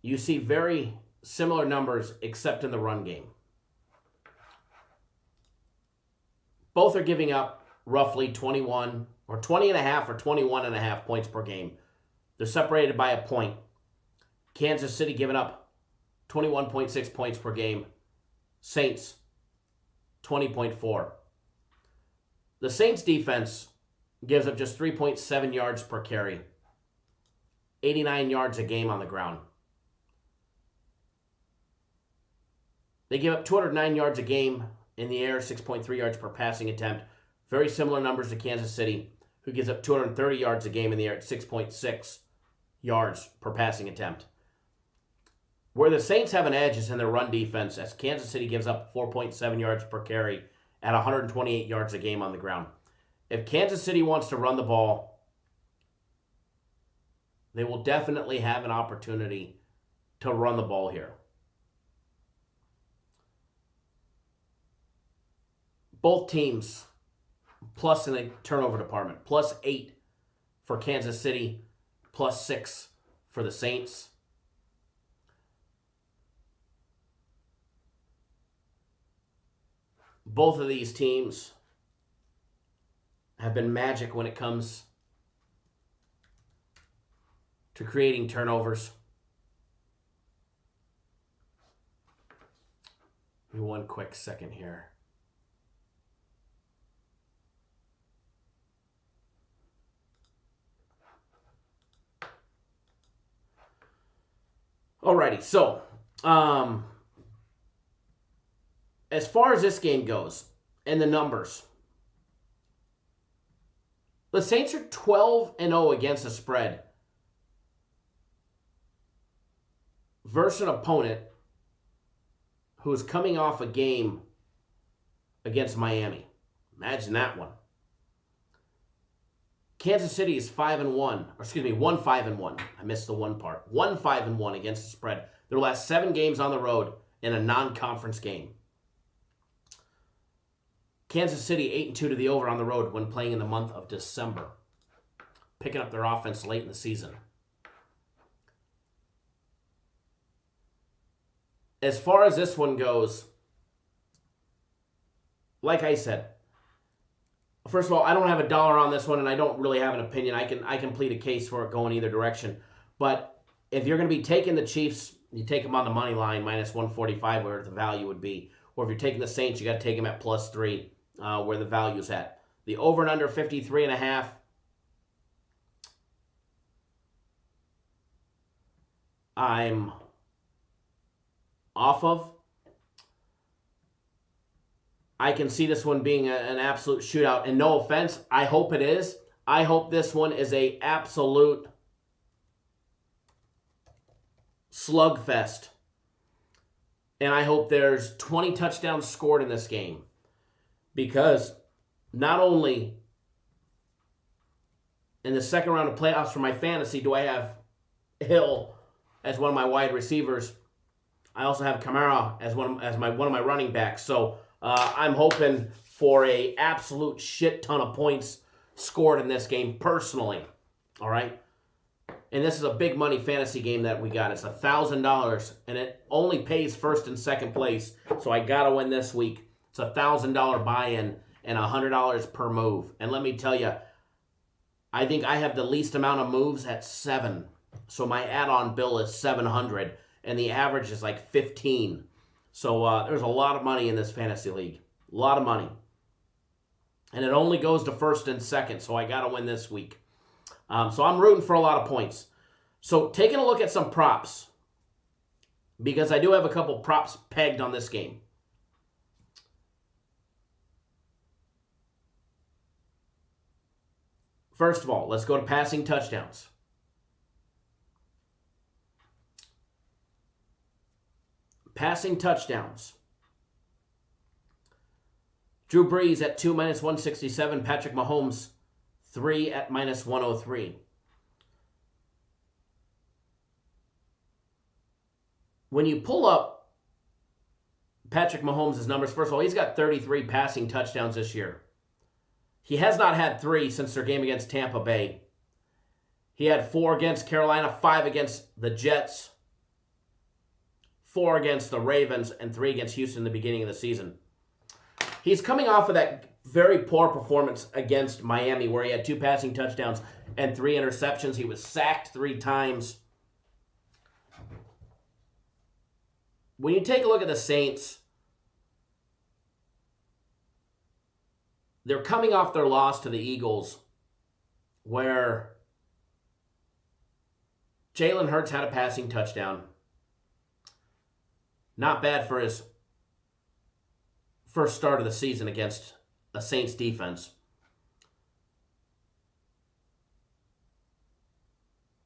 you see very similar numbers except in the run game. Both are giving up roughly 21 or 20 and a half or 21 and a half points per game. They're separated by a point. Kansas City giving up 21.6 points per game. Saints, 20.4. The Saints defense gives up just 3.7 yards per carry. 89 yards a game on the ground. They give up 209 yards a game in the air, 6.3 yards per passing attempt. Very similar numbers to Kansas City, who gives up 230 yards a game in the air at 6.6 yards per passing attempt. Where the Saints have an edge is in their run defense, as Kansas City gives up 4.7 yards per carry at 128 yards a game on the ground. If Kansas City wants to run the ball, they will definitely have an opportunity to run the ball here. Both teams plus in the turnover department. +8 for Kansas City, +6 for the Saints. Both of these teams have been magic when it comes to creating turnovers. Give me one quick second here. Alrighty, so as far as this game goes and the numbers, the Saints are 12-0 against the spread versus an opponent who is coming off a game against Miami. Imagine that one. Kansas City is 1-5. I missed the one part. 1-5 against the spread. Their last 7 games on the road in a non-conference game. Kansas City 8-2 to the over on the road when playing in the month of December, picking up their offense late in the season. As far as this one goes, like I said, first of all, I don't have a dollar on this one, and I don't really have an opinion. I can plead a case for it going either direction. But if you're going to be taking the Chiefs, you take them on the money line, -145, where the value would be. Or if you're taking the Saints, you got to take them at +3, where the value's at. The over and under 53.5. I'm off of. I can see this one being an absolute shootout. And no offense, I hope it is. I hope this one is a absolute slugfest. And I hope there's 20 touchdowns scored in this game. Because not only in the second round of playoffs for my fantasy do I have Hill as one of my wide receivers, I also have Kamara as one of my running backs. So I'm hoping for a absolute shit ton of points scored in this game personally. All right? And this is a big money fantasy game that we got. It's $1,000, and it only pays first and second place. So I got to win this week. It's a $1,000 buy-in and $100 per move. And let me tell you, I think I have the least amount of moves at 7. So my add-on bill is $700, and the average is like 15. So there's a lot of money in this fantasy league. A lot of money. And it only goes to first and second, so I got to win this week. So I'm rooting for a lot of points. So taking a look at some props, because I do have a couple props pegged on this game. First of all, let's go to passing touchdowns. Passing touchdowns. Drew Brees at 2 minus 167. Patrick Mahomes 3 at minus 103. When you pull up Patrick Mahomes' numbers, first of all, he's got 33 passing touchdowns this year. He has not had 3 since their game against Tampa Bay. He had 4 against Carolina, 5 against the Jets, 4 against the Ravens, and 3 against Houston in the beginning of the season. He's coming off of that very poor performance against Miami where he had 2 passing touchdowns and 3 interceptions. He was sacked 3 times. When you take a look at the Saints, they're coming off their loss to the Eagles where Jalen Hurts had a passing touchdown. Not bad for his first start of the season against a Saints defense.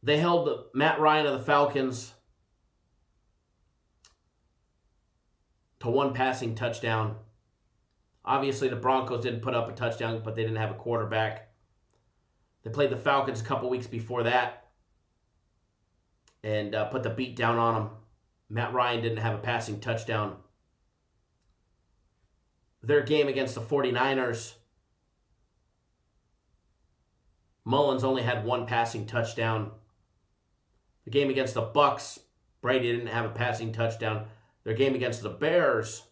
They held Matt Ryan of the Falcons to 1 passing touchdown. Obviously, the Broncos didn't put up a touchdown, but they didn't have a quarterback. They played the Falcons a couple weeks before that and put the beat down on them. Matt Ryan didn't have a passing touchdown. Their game against the 49ers, Mullins only had 1 passing touchdown. The game against the Bucks, Brady didn't have a passing touchdown. Their game against the Bears,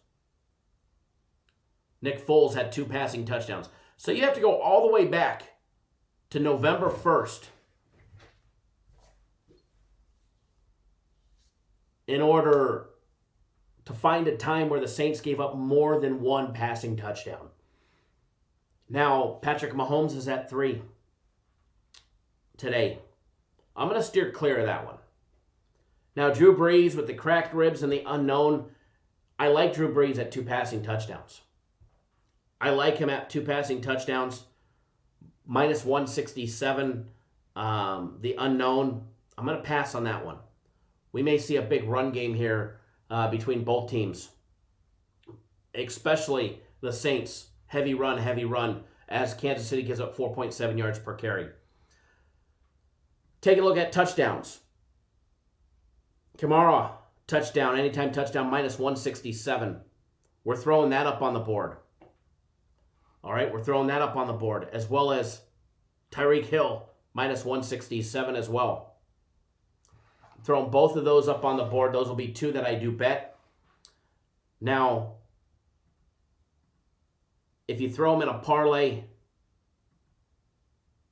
Nick Foles had 2 passing touchdowns. So you have to go all the way back to November 1st in order to find a time where the Saints gave up more than 1 passing touchdown. Now, Patrick Mahomes is at 3 today. I'm going to steer clear of that one. Now, Drew Brees with the cracked ribs and the unknown, I like Drew Brees at 2 passing touchdowns. I like him at 2 passing touchdowns, minus 167, the unknown. I'm going to pass on that one. We may see a big run game here between both teams, especially the Saints. Heavy run, as Kansas City gives up 4.7 yards per carry. Take a look at touchdowns. Kamara, touchdown, anytime touchdown, minus 167. We're throwing that up on the board. All right, we're throwing that up on the board, as well as Tyreek Hill, minus 167 as well. Throwing both of those up on the board. Those will be 2 that I do bet. Now, if you throw them in a parlay,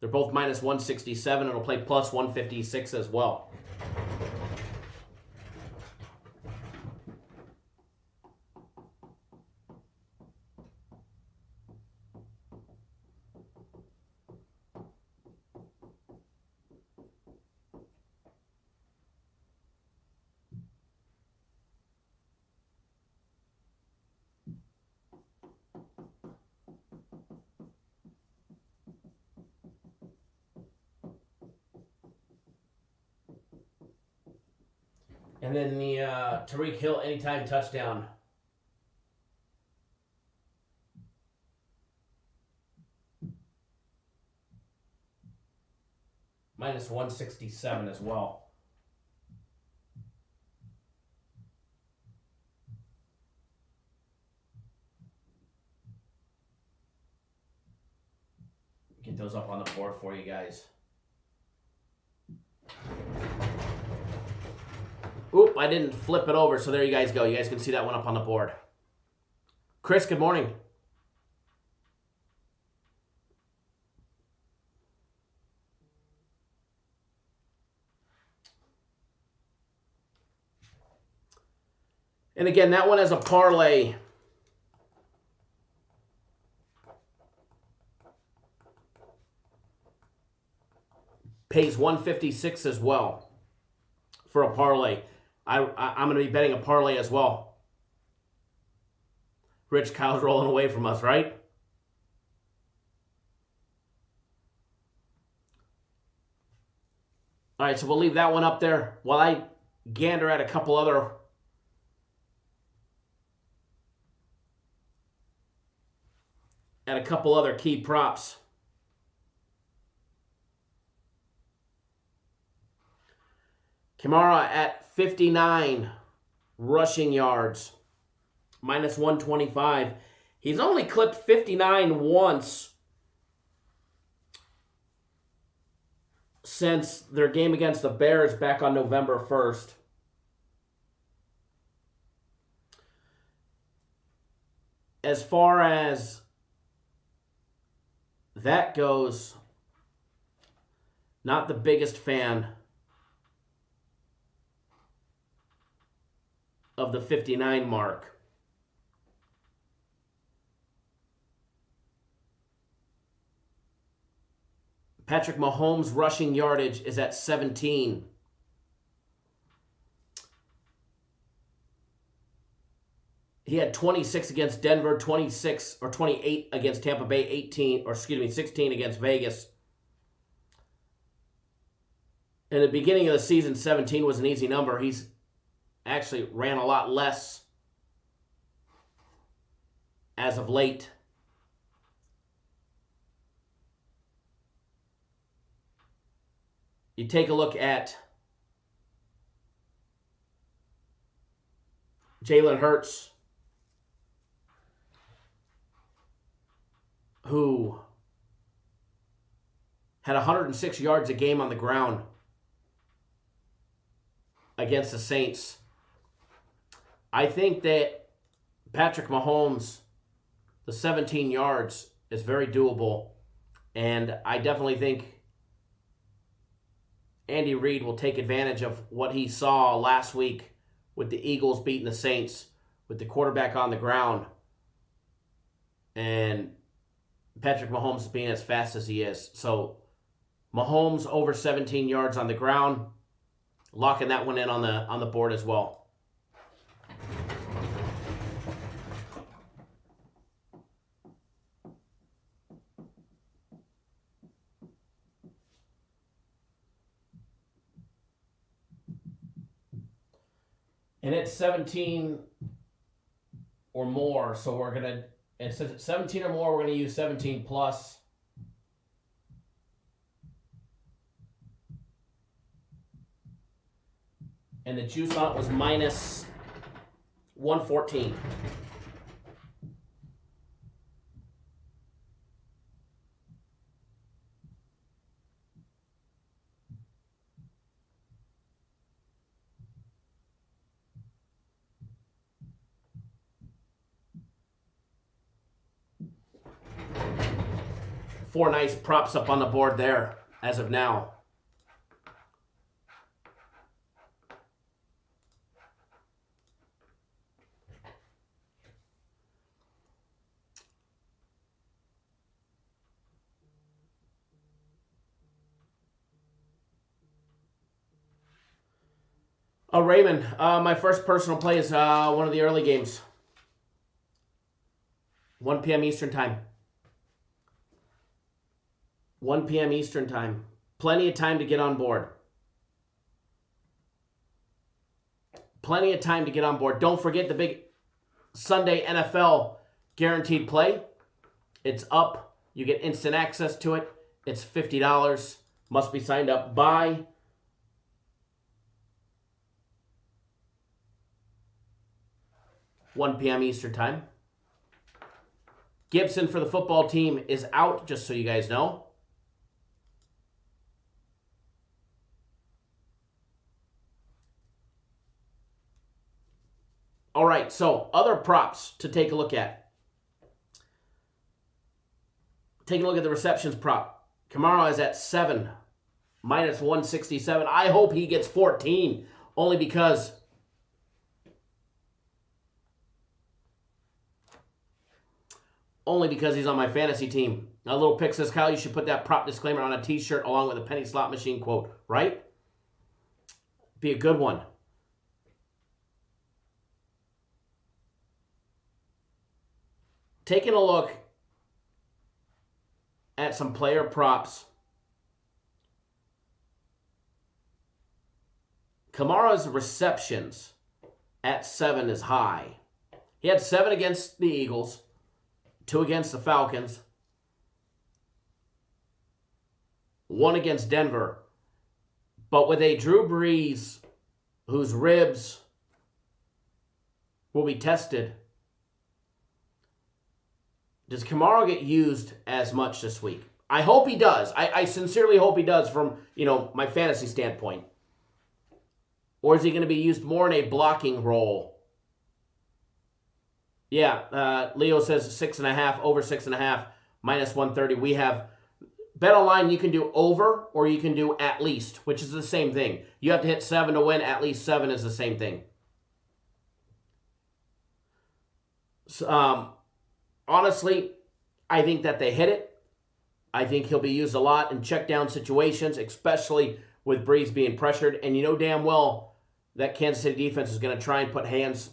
they're both minus 167. It'll play plus 156 as well. And then the Tariq Hill anytime touchdown. Minus 167 as well. Get those up on the board for you guys. Oop, I didn't flip it over, so there you guys go. You guys can see that one up on the board. Chris, good morning. And again, that one has a parlay. Pays 156 as well for a parlay. I'm going to be betting a parlay as well. Rich Kyle's rolling away from us, right? All right, so we'll leave that one up there while I gander at a couple other key props. Kamara at 59 rushing yards, minus 125. He's only clipped 59 once since their game against the Bears back on November 1st. As far as that goes, not the biggest fan of the 59 mark. Patrick Mahomes' rushing yardage is at 17. He had 26 against Denver, 26 or 28 against Tampa Bay, 16 against Vegas. In the beginning of the season, 17 was an easy number. He's actually ran a lot less as of late. You take a look at Jalen Hurts, who had 106 yards a game on the ground against the Saints. I think that Patrick Mahomes, the 17 yards, is very doable. And I definitely think Andy Reid will take advantage of what he saw last week with the Eagles beating the Saints with the quarterback on the ground. And Patrick Mahomes being as fast as he is. So Mahomes over 17 yards on the ground. Locking that one in on the board as well. And it's 17 or more, so we're going to, it says 17 or more, we're going to use 17 plus. And the juice on it was minus 114. Four nice props up on the board there as of now. Oh, Raymond, my first personal play is one of the early games. 1 p.m. Eastern time. 1 p.m. Eastern time. Plenty of time to get on board. Plenty of time to get on board. Don't forget the big Sunday NFL guaranteed play. It's up. You get instant access to it. It's $50. Must be signed up by 1 p.m. Eastern Time. Gibson for the football team is out, just so you guys know. All right, so other props to take a look at. Take a look at the receptions prop. Kamara is at 7, minus 167. I hope he gets 14, only because he's on my fantasy team. A little pick says, Kyle, you should put that prop disclaimer on a t-shirt along with a penny slot machine quote, right? Be a good one. Taking a look at some player props. Kamara's receptions at 7 is high. He had 7 against the Eagles, 2 against the Falcons, 1 against Denver. But with a Drew Brees whose ribs will be tested, does Kamara get used as much this week? I hope he does. I sincerely hope he does from, my fantasy standpoint. Or is he going to be used more in a blocking role? Yeah, Leo says 6.5, over 6.5, minus 130. We have Bet Online, you can do over or you can do at least, which is the same thing. You have to hit 7 to win. At least 7 is the same thing. So, honestly, I think that they hit it. I think he'll be used a lot in check down situations, especially with Brees being pressured. And you know damn well that Kansas City defense is going to try and put hands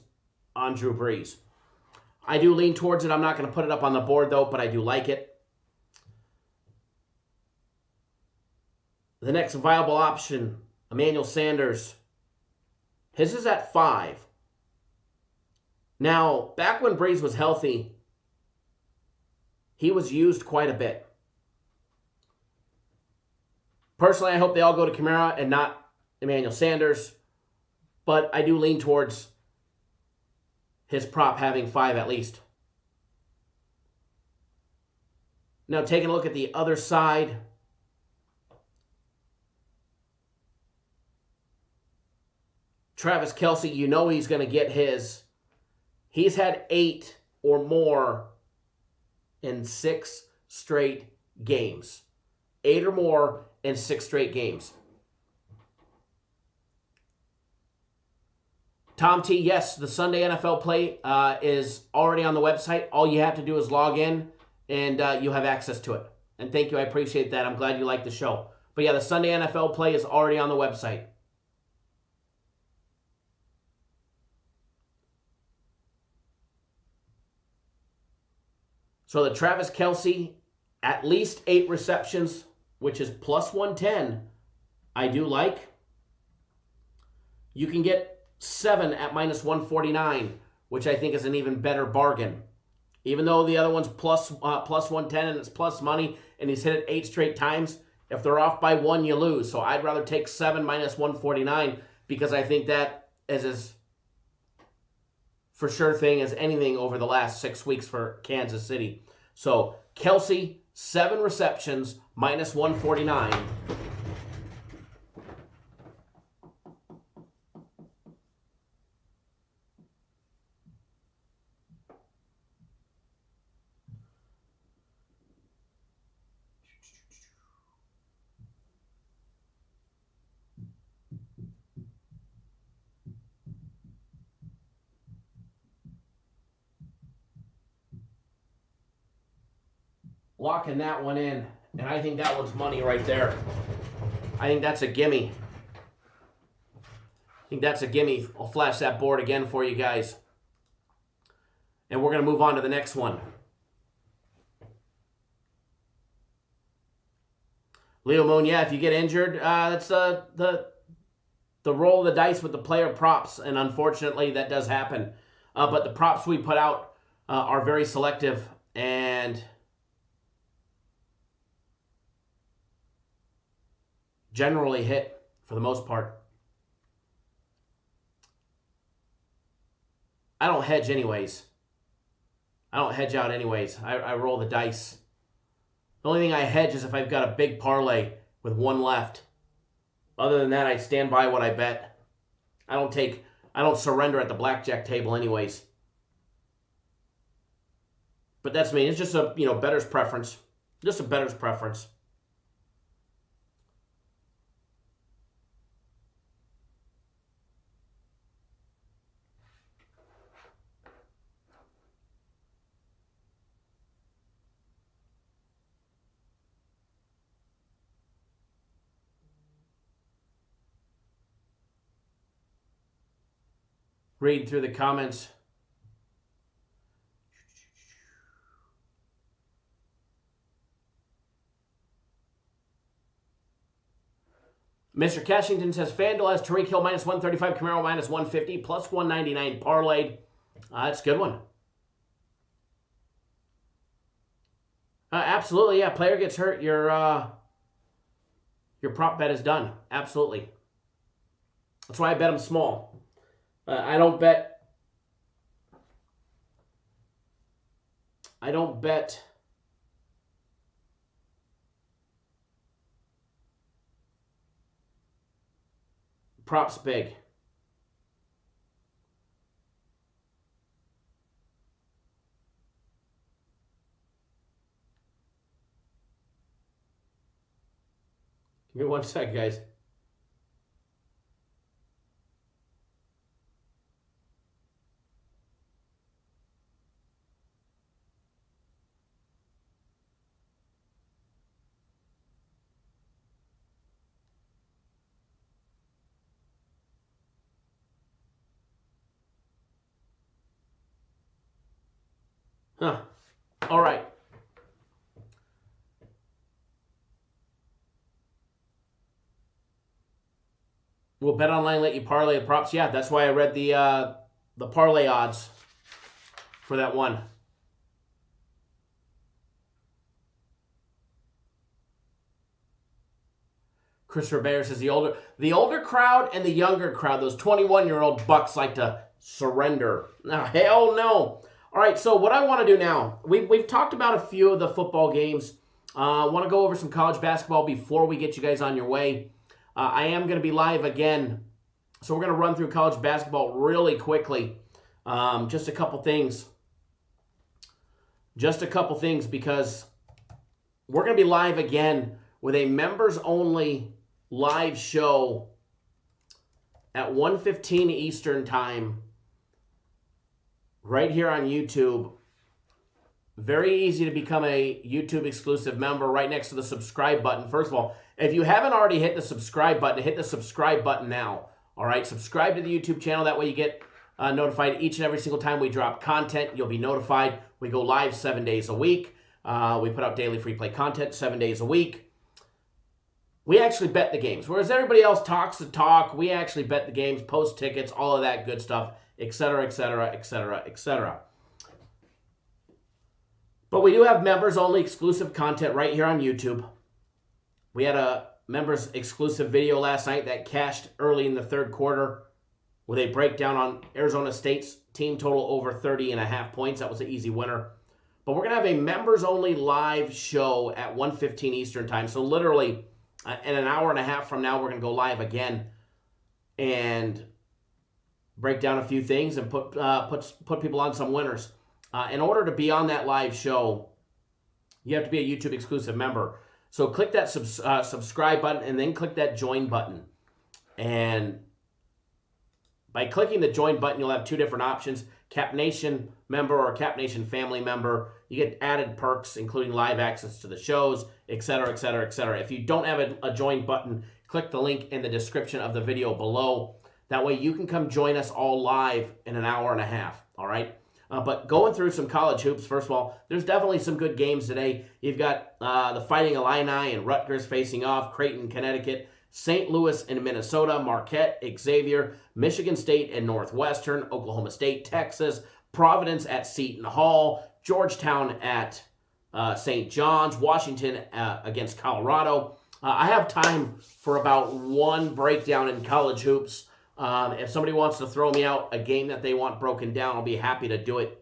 on Drew Brees. I do lean towards it. I'm not going to put it up on the board, though, but I do like it. The next viable option, Emmanuel Sanders. His is at 5. Now, back when Brees was healthy, he was used quite a bit. Personally, I hope they all go to Kamara and not Emmanuel Sanders. But I do lean towards his prop having 5 at least. Now, taking a look at the other side. Travis Kelce, you know he's going to get his. He's had 8 or more in 6 straight games. 8 or more in 6 straight games. Tom T, yes, the Sunday NFL play is already on the website. All you have to do is log in, and you have access to it. And thank you, I appreciate that. I'm glad you like the show. But yeah, the Sunday NFL play is already on the website. So the Travis Kelce, at least 8 receptions, which is plus 110, I do like. You can get 7 at minus 149, which I think is an even better bargain. Even though the other one's plus 110 and it's plus money, and he's hit it 8 straight times, if they're off by 1, you lose. So I'd rather take 7 minus 149 because I think that is as for sure thing as anything over the last 6 weeks for Kansas City. So Kelce, 7 receptions, minus 149. Locking that one in, and I think that one's money right there. I think that's a gimme. I'll flash that board again for you guys. And we're going to move on to the next one. Leo Moon, yeah, if you get injured, that's the the roll of the dice with the player props, and unfortunately that does happen. But the props we put out are very selective and generally hit for the most part. I don't hedge anyways. I don't hedge out anyways. I roll the dice. The only thing I hedge is if I've got a big parlay with one left. Other than that, I stand by what I bet. I don't surrender at the blackjack table anyways. But that's me. It's just a, bettor's preference. Just a bettor's preference. Read through the comments. Mr. Cashington says FanDuel has Tariq Hill minus 135, Camaro minus 150, plus 199 parlayed. That's a good one. Absolutely, yeah. Player gets hurt, your prop bet is done. Absolutely. That's why I bet them small. I don't bet props big. Give me one sec, guys. Huh. All right. Will Bet Online let you parlay the props? Yeah, that's why I read the parlay odds for that one. Christopher Bayer says the older crowd and the younger crowd, those 21-year-old bucks like to surrender. No, hell no. All right, so what I want to do now, we've talked about a few of the football games. I want to go over some college basketball before we get you guys on your way. I am going to be live again, so we're going to run through college basketball really quickly. Just a couple things. Because we're going to be live again with a members-only live show at 1:15 Eastern Time right here on YouTube. Very easy to become a YouTube exclusive member right next to the subscribe button. First of all, if you haven't already hit the subscribe button, hit the subscribe button now. All right, subscribe to the YouTube channel. That way you get notified each and every single time we drop content. You'll be notified. We go live 7 days a week. We put out daily free play content 7 days a week. We actually bet the games. Whereas everybody else talks the talk, we actually bet the games, post tickets, all of that good stuff, etc., etc., etc., etc. But we do have members-only exclusive content right here on YouTube. We had a members exclusive video last night that cashed early in the third quarter with a breakdown on Arizona State's team total over 30.5 points. That was an easy winner. But we're going to have a members-only live show at 1:15 Eastern Time. So literally, in an hour and a half from now, we're going to go live again and break down a few things and put people on some winners. In order to be on that live show, you have to be a YouTube exclusive member. So click that subscribe button and then click that join button. And by clicking the join button, you'll have two different options: Cap Nation member or Cap Nation family member. You get added perks, including live access to the shows, etc., etc., etc. If you don't have a join button, click the link in the description of the video below. That way you can come join us all live in an hour and a half, all right? But going through some college hoops, first of all, there's definitely some good games today. You've got the Fighting Illini and Rutgers facing off, Creighton, Connecticut, St. Louis and Minnesota, Marquette, Xavier, Michigan State and Northwestern, Oklahoma State, Texas, Providence at Seton Hall, Georgetown at St. John's, Washington against Colorado. I have time for about one breakdown in college hoops. If somebody wants to throw me out a game that they want broken down, I'll be happy to do it.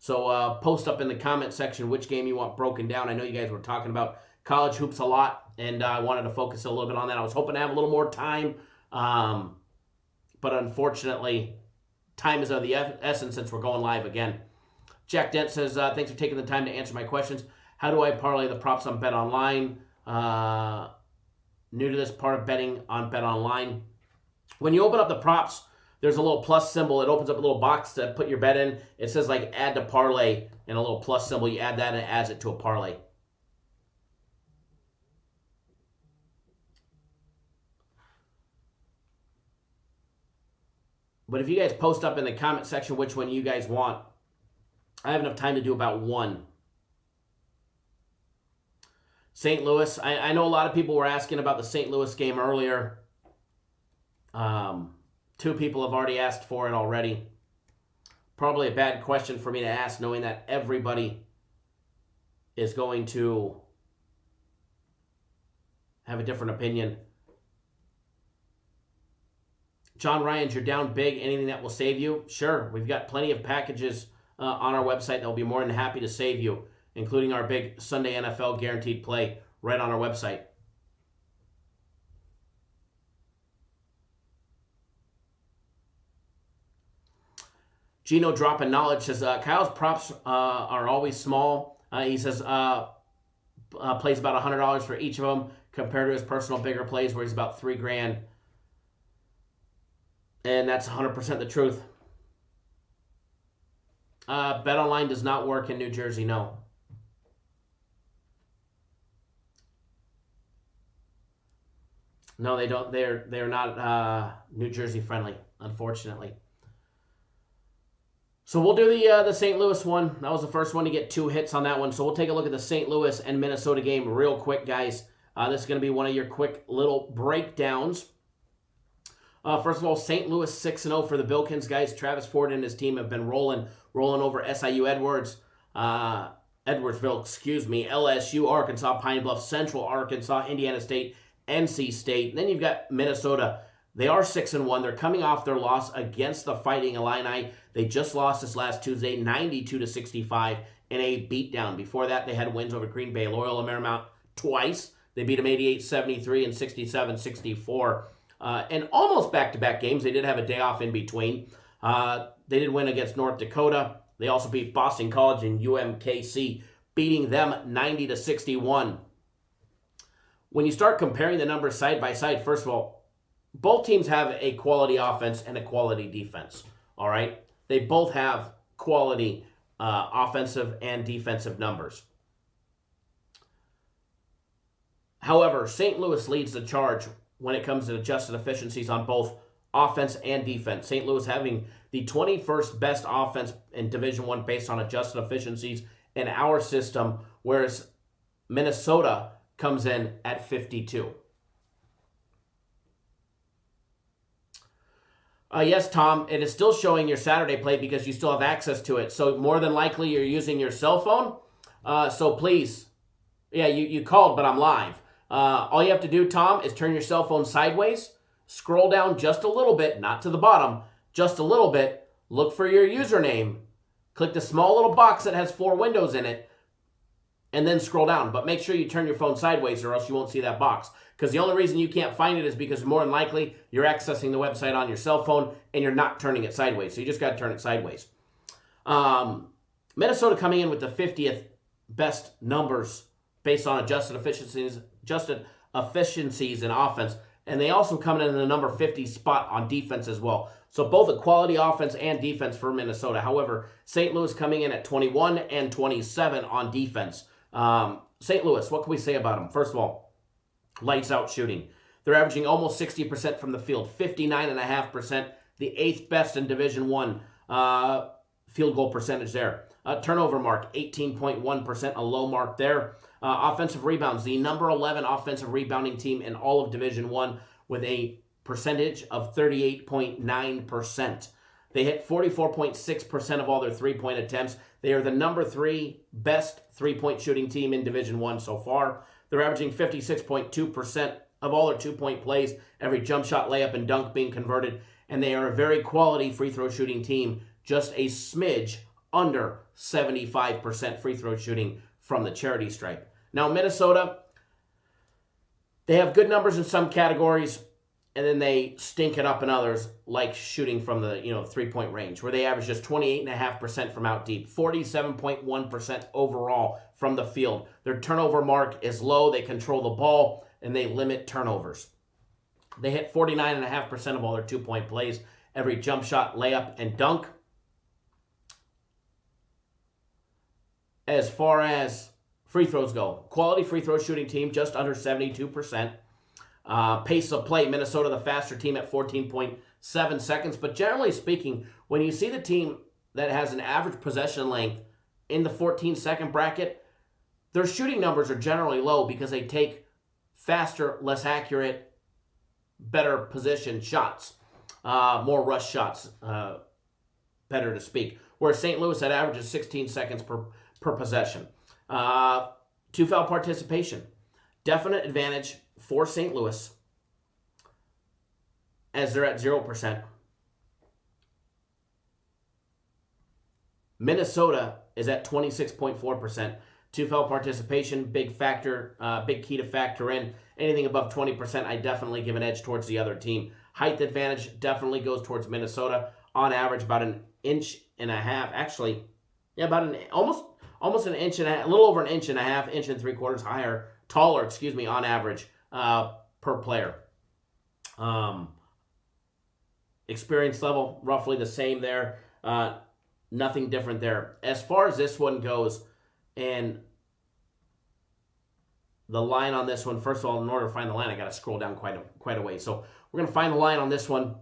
So post up in the comment section which game you want broken down. I know you guys were talking about college hoops a lot, and I wanted to focus a little bit on that. I was hoping to have a little more time, but unfortunately, time is of the essence since we're going live again. Jack Dent says, thanks for taking the time to answer my questions. How do I parlay the props on Bet Online? New to this part of betting on Bet Online. When you open up the props, there's a little plus symbol. It opens up a little box to put your bet in. It says like add to parlay and a little plus symbol. You add that and it adds it to a parlay. But if you guys post up in the comment section which one you guys want, I have enough time to do about one. St. Louis. I know a lot of people were asking about the St. Louis game earlier. Two people have already asked for it already. Probably a bad question for me to ask, knowing that everybody is going to have a different opinion. John Ryans, you're down big. Anything that will save you? Sure. We've got plenty of packages on our website that will be more than happy to save you, including our big Sunday NFL guaranteed play right on our website. Gino Dropping Knowledge says, Kyle's props are always small. He says plays about $100 for each of them compared to his personal bigger plays where he's about $3,000. And that's 100% the truth. Bet Online does not work in New Jersey, no. No, they don't. They're not New Jersey friendly, unfortunately. So we'll do the St. Louis one. That was the first one to get 2 hits on that one. So we'll take a look at the St. Louis and Minnesota game real quick, guys. This is going to be one of your quick little breakdowns. First of all, St. Louis 6-0 for the Billikens, guys. Travis Ford and his team have been rolling over SIU Edwardsville, LSU, Arkansas, Pine Bluff, Central Arkansas, Indiana State, NC State. And then you've got Minnesota. They are 6-1. They're coming off their loss against the Fighting Illini. They just lost this last Tuesday, 92-65 in a beatdown. Before that, they had wins over Green Bay, Loyola Marymount twice. They beat them 88-73 and 67-64. And almost back-to-back games. They did have a day off in between. They did win against North Dakota. They also beat Boston College and UMKC, beating them 90-61. When you start comparing the numbers side by side, first of all, both teams have a quality offense and a quality defense. All right? They both have quality offensive and defensive numbers. However, St. Louis leads the charge when it comes to adjusted efficiencies on both offense and defense. St. Louis having the 21st best offense in Division I based on adjusted efficiencies in our system, whereas Minnesota comes in at 52. Yes, Tom, it is still showing your Saturday play because you still have access to it. So more than likely you're using your cell phone. So please, yeah, you called, but I'm live. All you have to do, Tom, is turn your cell phone sideways, scroll down just a little bit, not to the bottom, just a little bit, look for your username, click the small little box that has 4 windows in it, and then scroll down. But make sure you turn your phone sideways or else you won't see that box. Because the only reason you can't find it is because more than likely you're accessing the website on your cell phone and you're not turning it sideways. So you just got to turn it sideways. Minnesota coming in with the 50th best numbers based on adjusted efficiencies in offense. And they also come in the number 50 spot on defense as well. So both a quality offense and defense for Minnesota. However, St. Louis coming in at 21 and 27 on defense. St. Louis, what can we say about them? First of all, lights out shooting. They're averaging almost 60% from the field, 59.5%, the 8th best in Division I field goal percentage there. Turnover mark, 18.1%, a low mark there. Offensive rebounds, the number 11 offensive rebounding team in all of Division I, with a percentage of 38.9%. They hit 44.6% of all their three-point attempts. They are the number 3 best three-point shooting team in Division I so far. They're averaging 56.2% of all their two-point plays, every jump shot, layup, and dunk being converted. And they are a very quality free throw shooting team, just a smidge under 75% free throw shooting from the charity stripe. Now, Minnesota, they have good numbers in some categories, and then they stink it up in others, like shooting from the three-point range, where they average just 28.5% from out deep, 47.1% overall from the field. Their turnover mark is low. They control the ball, and they limit turnovers. They hit 49.5% of all their two-point plays, every jump shot, layup, and dunk. As far as free throws go, quality free throw shooting team, just under 72%. Pace of play, Minnesota the faster team at 14.7 seconds. But generally speaking, when you see the team that has an average possession length in the 14-second bracket, their shooting numbers are generally low because they take faster, less accurate, better positioned shots, more rush shots, better to speak. Whereas St. Louis, that averages 16 seconds per possession. Two-foul participation, definite advantage for St. Louis, as they're at 0%. Minnesota is at 26.4%. Two-foul participation, big factor, big key to factor in. Anything above 20%, I definitely give an edge towards the other team. Height advantage definitely goes towards Minnesota. On average, about an inch and a half. Actually, yeah, about almost an inch and a half, a little over an inch and a half, inch and 3/4 taller, on average. Per player. Experience level, roughly the same there. Nothing different there. As far as this one goes, and the line on this one, first of all, in order to find the line, I got to scroll down quite a way. So we're going to find the line on this one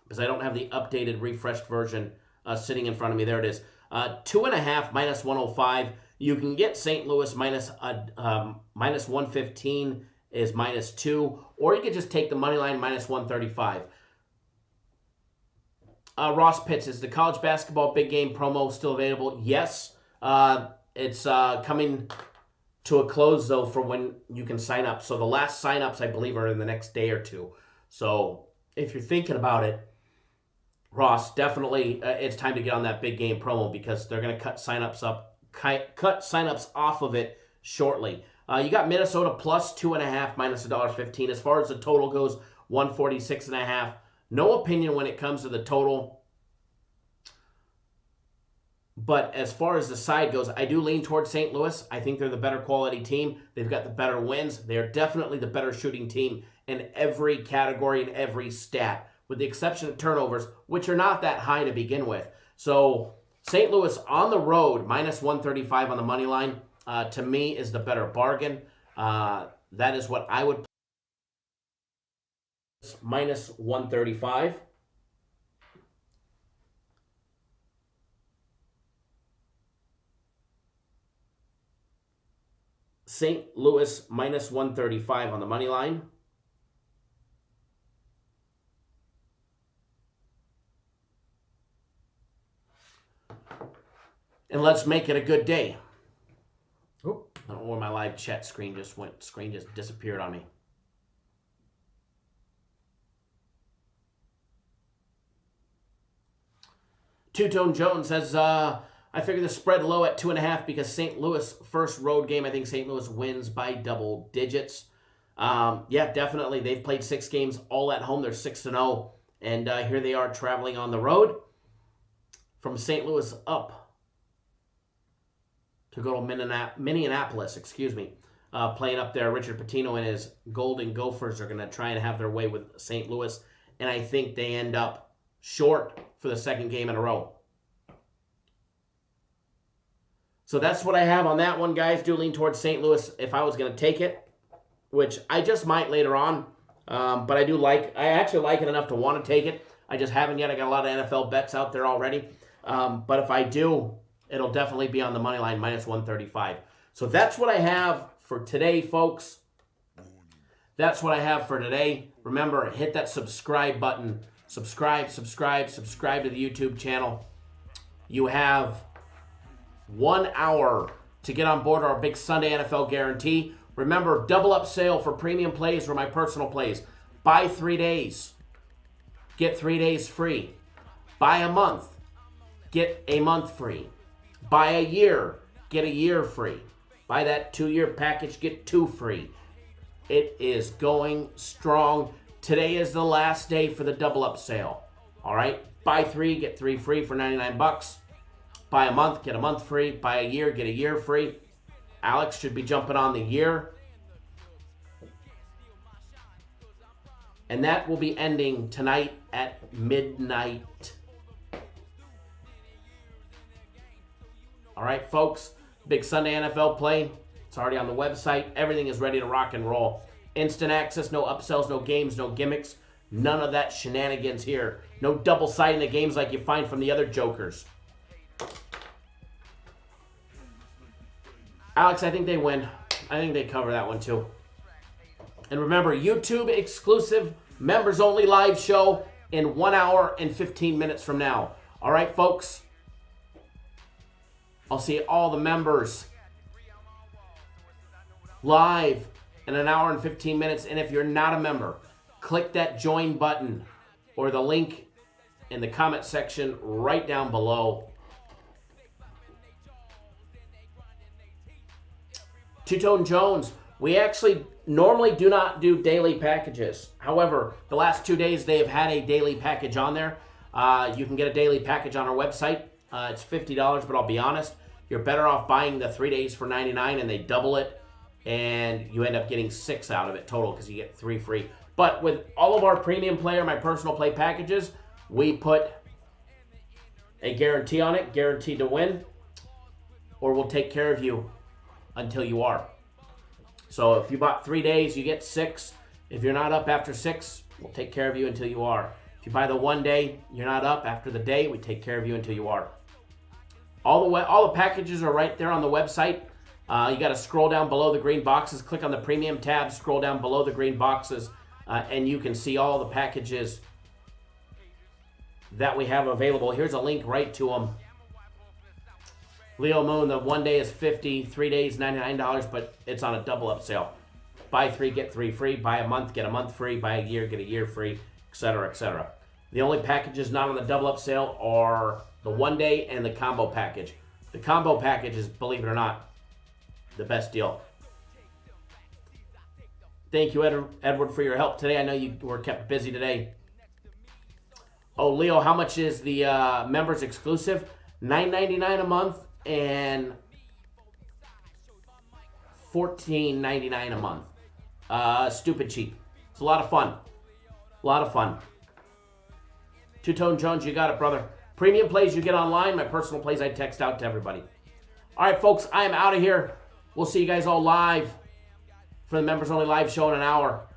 because I don't have the updated, refreshed version sitting in front of me. There it is. 2.5 minus 105. You can get St. Louis minus 115 is minus 2, or you could just take the money line minus 135. Ross Pitts, is the college basketball big game promo still available? Yes. It's coming to a close, though, for when you can sign up. So the last sign-ups, I believe, are in the next day or two. So if you're thinking about it, Ross, definitely it's time to get on that big game promo because they're going to cut sign-ups off of it shortly. You got Minnesota plus 2.5 minus $1.15. As far as the total goes, 146.5. No opinion when it comes to the total. But as far as the side goes, I do lean towards St. Louis. I think they're the better quality team. They've got the better wins. They're definitely the better shooting team in every category and every stat, with the exception of turnovers, which are not that high to begin with. So St. Louis on the road, minus 135 on the money line, to me is the better bargain. That is what I would minus 135. St. Louis minus 135 on the money line. And let's make it a good day. Oh, I don't know where my live chat screen just went. Screen just disappeared on me. Two-Tone Jones says, I figure the spread low at 2.5 because St. Louis first road game. I think St. Louis wins by double digits. Yeah, definitely. They've played 6 games all at home. They're 6-0. And here they are traveling on the road from St. Louis up to go to Minneapolis, playing up there. Richard Pitino and his Golden Gophers are going to try and have their way with St. Louis. And I think they end up short for the second game in a row. So that's what I have on that one, guys. Do lean towards St. Louis if I was going to take it, which I just might later on. But I actually like it enough to want to take it. I just haven't yet. I got a lot of NFL bets out there already. But if I do, it'll definitely be on the money line, minus 135. So that's what I have for today, folks. That's what I have for today. Remember, hit that subscribe button. Subscribe to the YouTube channel. You have 1 hour to get on board our big Sunday NFL guarantee. Remember, double up sale for premium plays or my personal plays. Buy 3 days, get 3 days free. Buy a month, get a month free. Buy a year, get a year free. Buy that 2-year package, get 2 free. It is going strong. Today is the last day for the double up sale. All right, buy 3, get 3 free for $99. Buy a month, get a month free. Buy a year, get a year free. Alex should be jumping on the year. And that will be ending tonight at midnight. All right, folks. Big Sunday NFL play. It's already on the website. Everything is ready to rock and roll. Instant access, no upsells, no games, no gimmicks. None of that shenanigans here. No double-siding the games like you find from the other jokers. Alex, I think they win. I think they cover that one too. And remember, YouTube exclusive, members only live show in 1 hour and 15 minutes from now. All right, folks? I'll see all the members live in 1 hour and 15 minutes. And if you're not a member, click that join button or the link in the comment section right down below. Two-Tone Jones, we actually normally do not do daily packages. However, the last 2 days they have had a daily package on there. You can get a daily package on our website. It's $50, but I'll be honest, you're better off buying the 3 days for $99 and they double it, and you end up getting 6 out of it total because you get 3 free. But with all of our premium player, my personal play packages, we put a guarantee on it, guaranteed to win, or we'll take care of you until you are. So if you bought 3 days, you get 6. If you're not up after 6, we'll take care of you until you are. If you buy the 1 day, you're not up after the day, we take care of you until you are. All the packages are right there on the website. You got to scroll down below the green boxes, click on the premium tab, scroll down below the green boxes, and you can see all the packages that we have available. Here's a link right to them. Leo Moon, the 1 day is $50, 3 days $99, but it's on a double up sale. Buy 3, get 3 free. Buy a month, get a month free. Buy a year, get a year free, etc., etc. The only packages not on the double up sale are the 1 day and the combo package. The combo package is, believe it or not, the best deal. Thank you, Edward, for your help today. I know you were kept busy today. Oh, Leo, how much is the members exclusive? $9.99 a month and $14.99 a month. Stupid cheap. It's a lot of fun. A lot of fun. Two-Tone Jones, you got it, brother. Premium plays you get online. My personal plays I text out to everybody. All right, folks, I am out of here. We'll see you guys all live for the members only live show in an hour.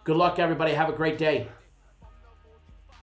Good luck, everybody. Have a great day.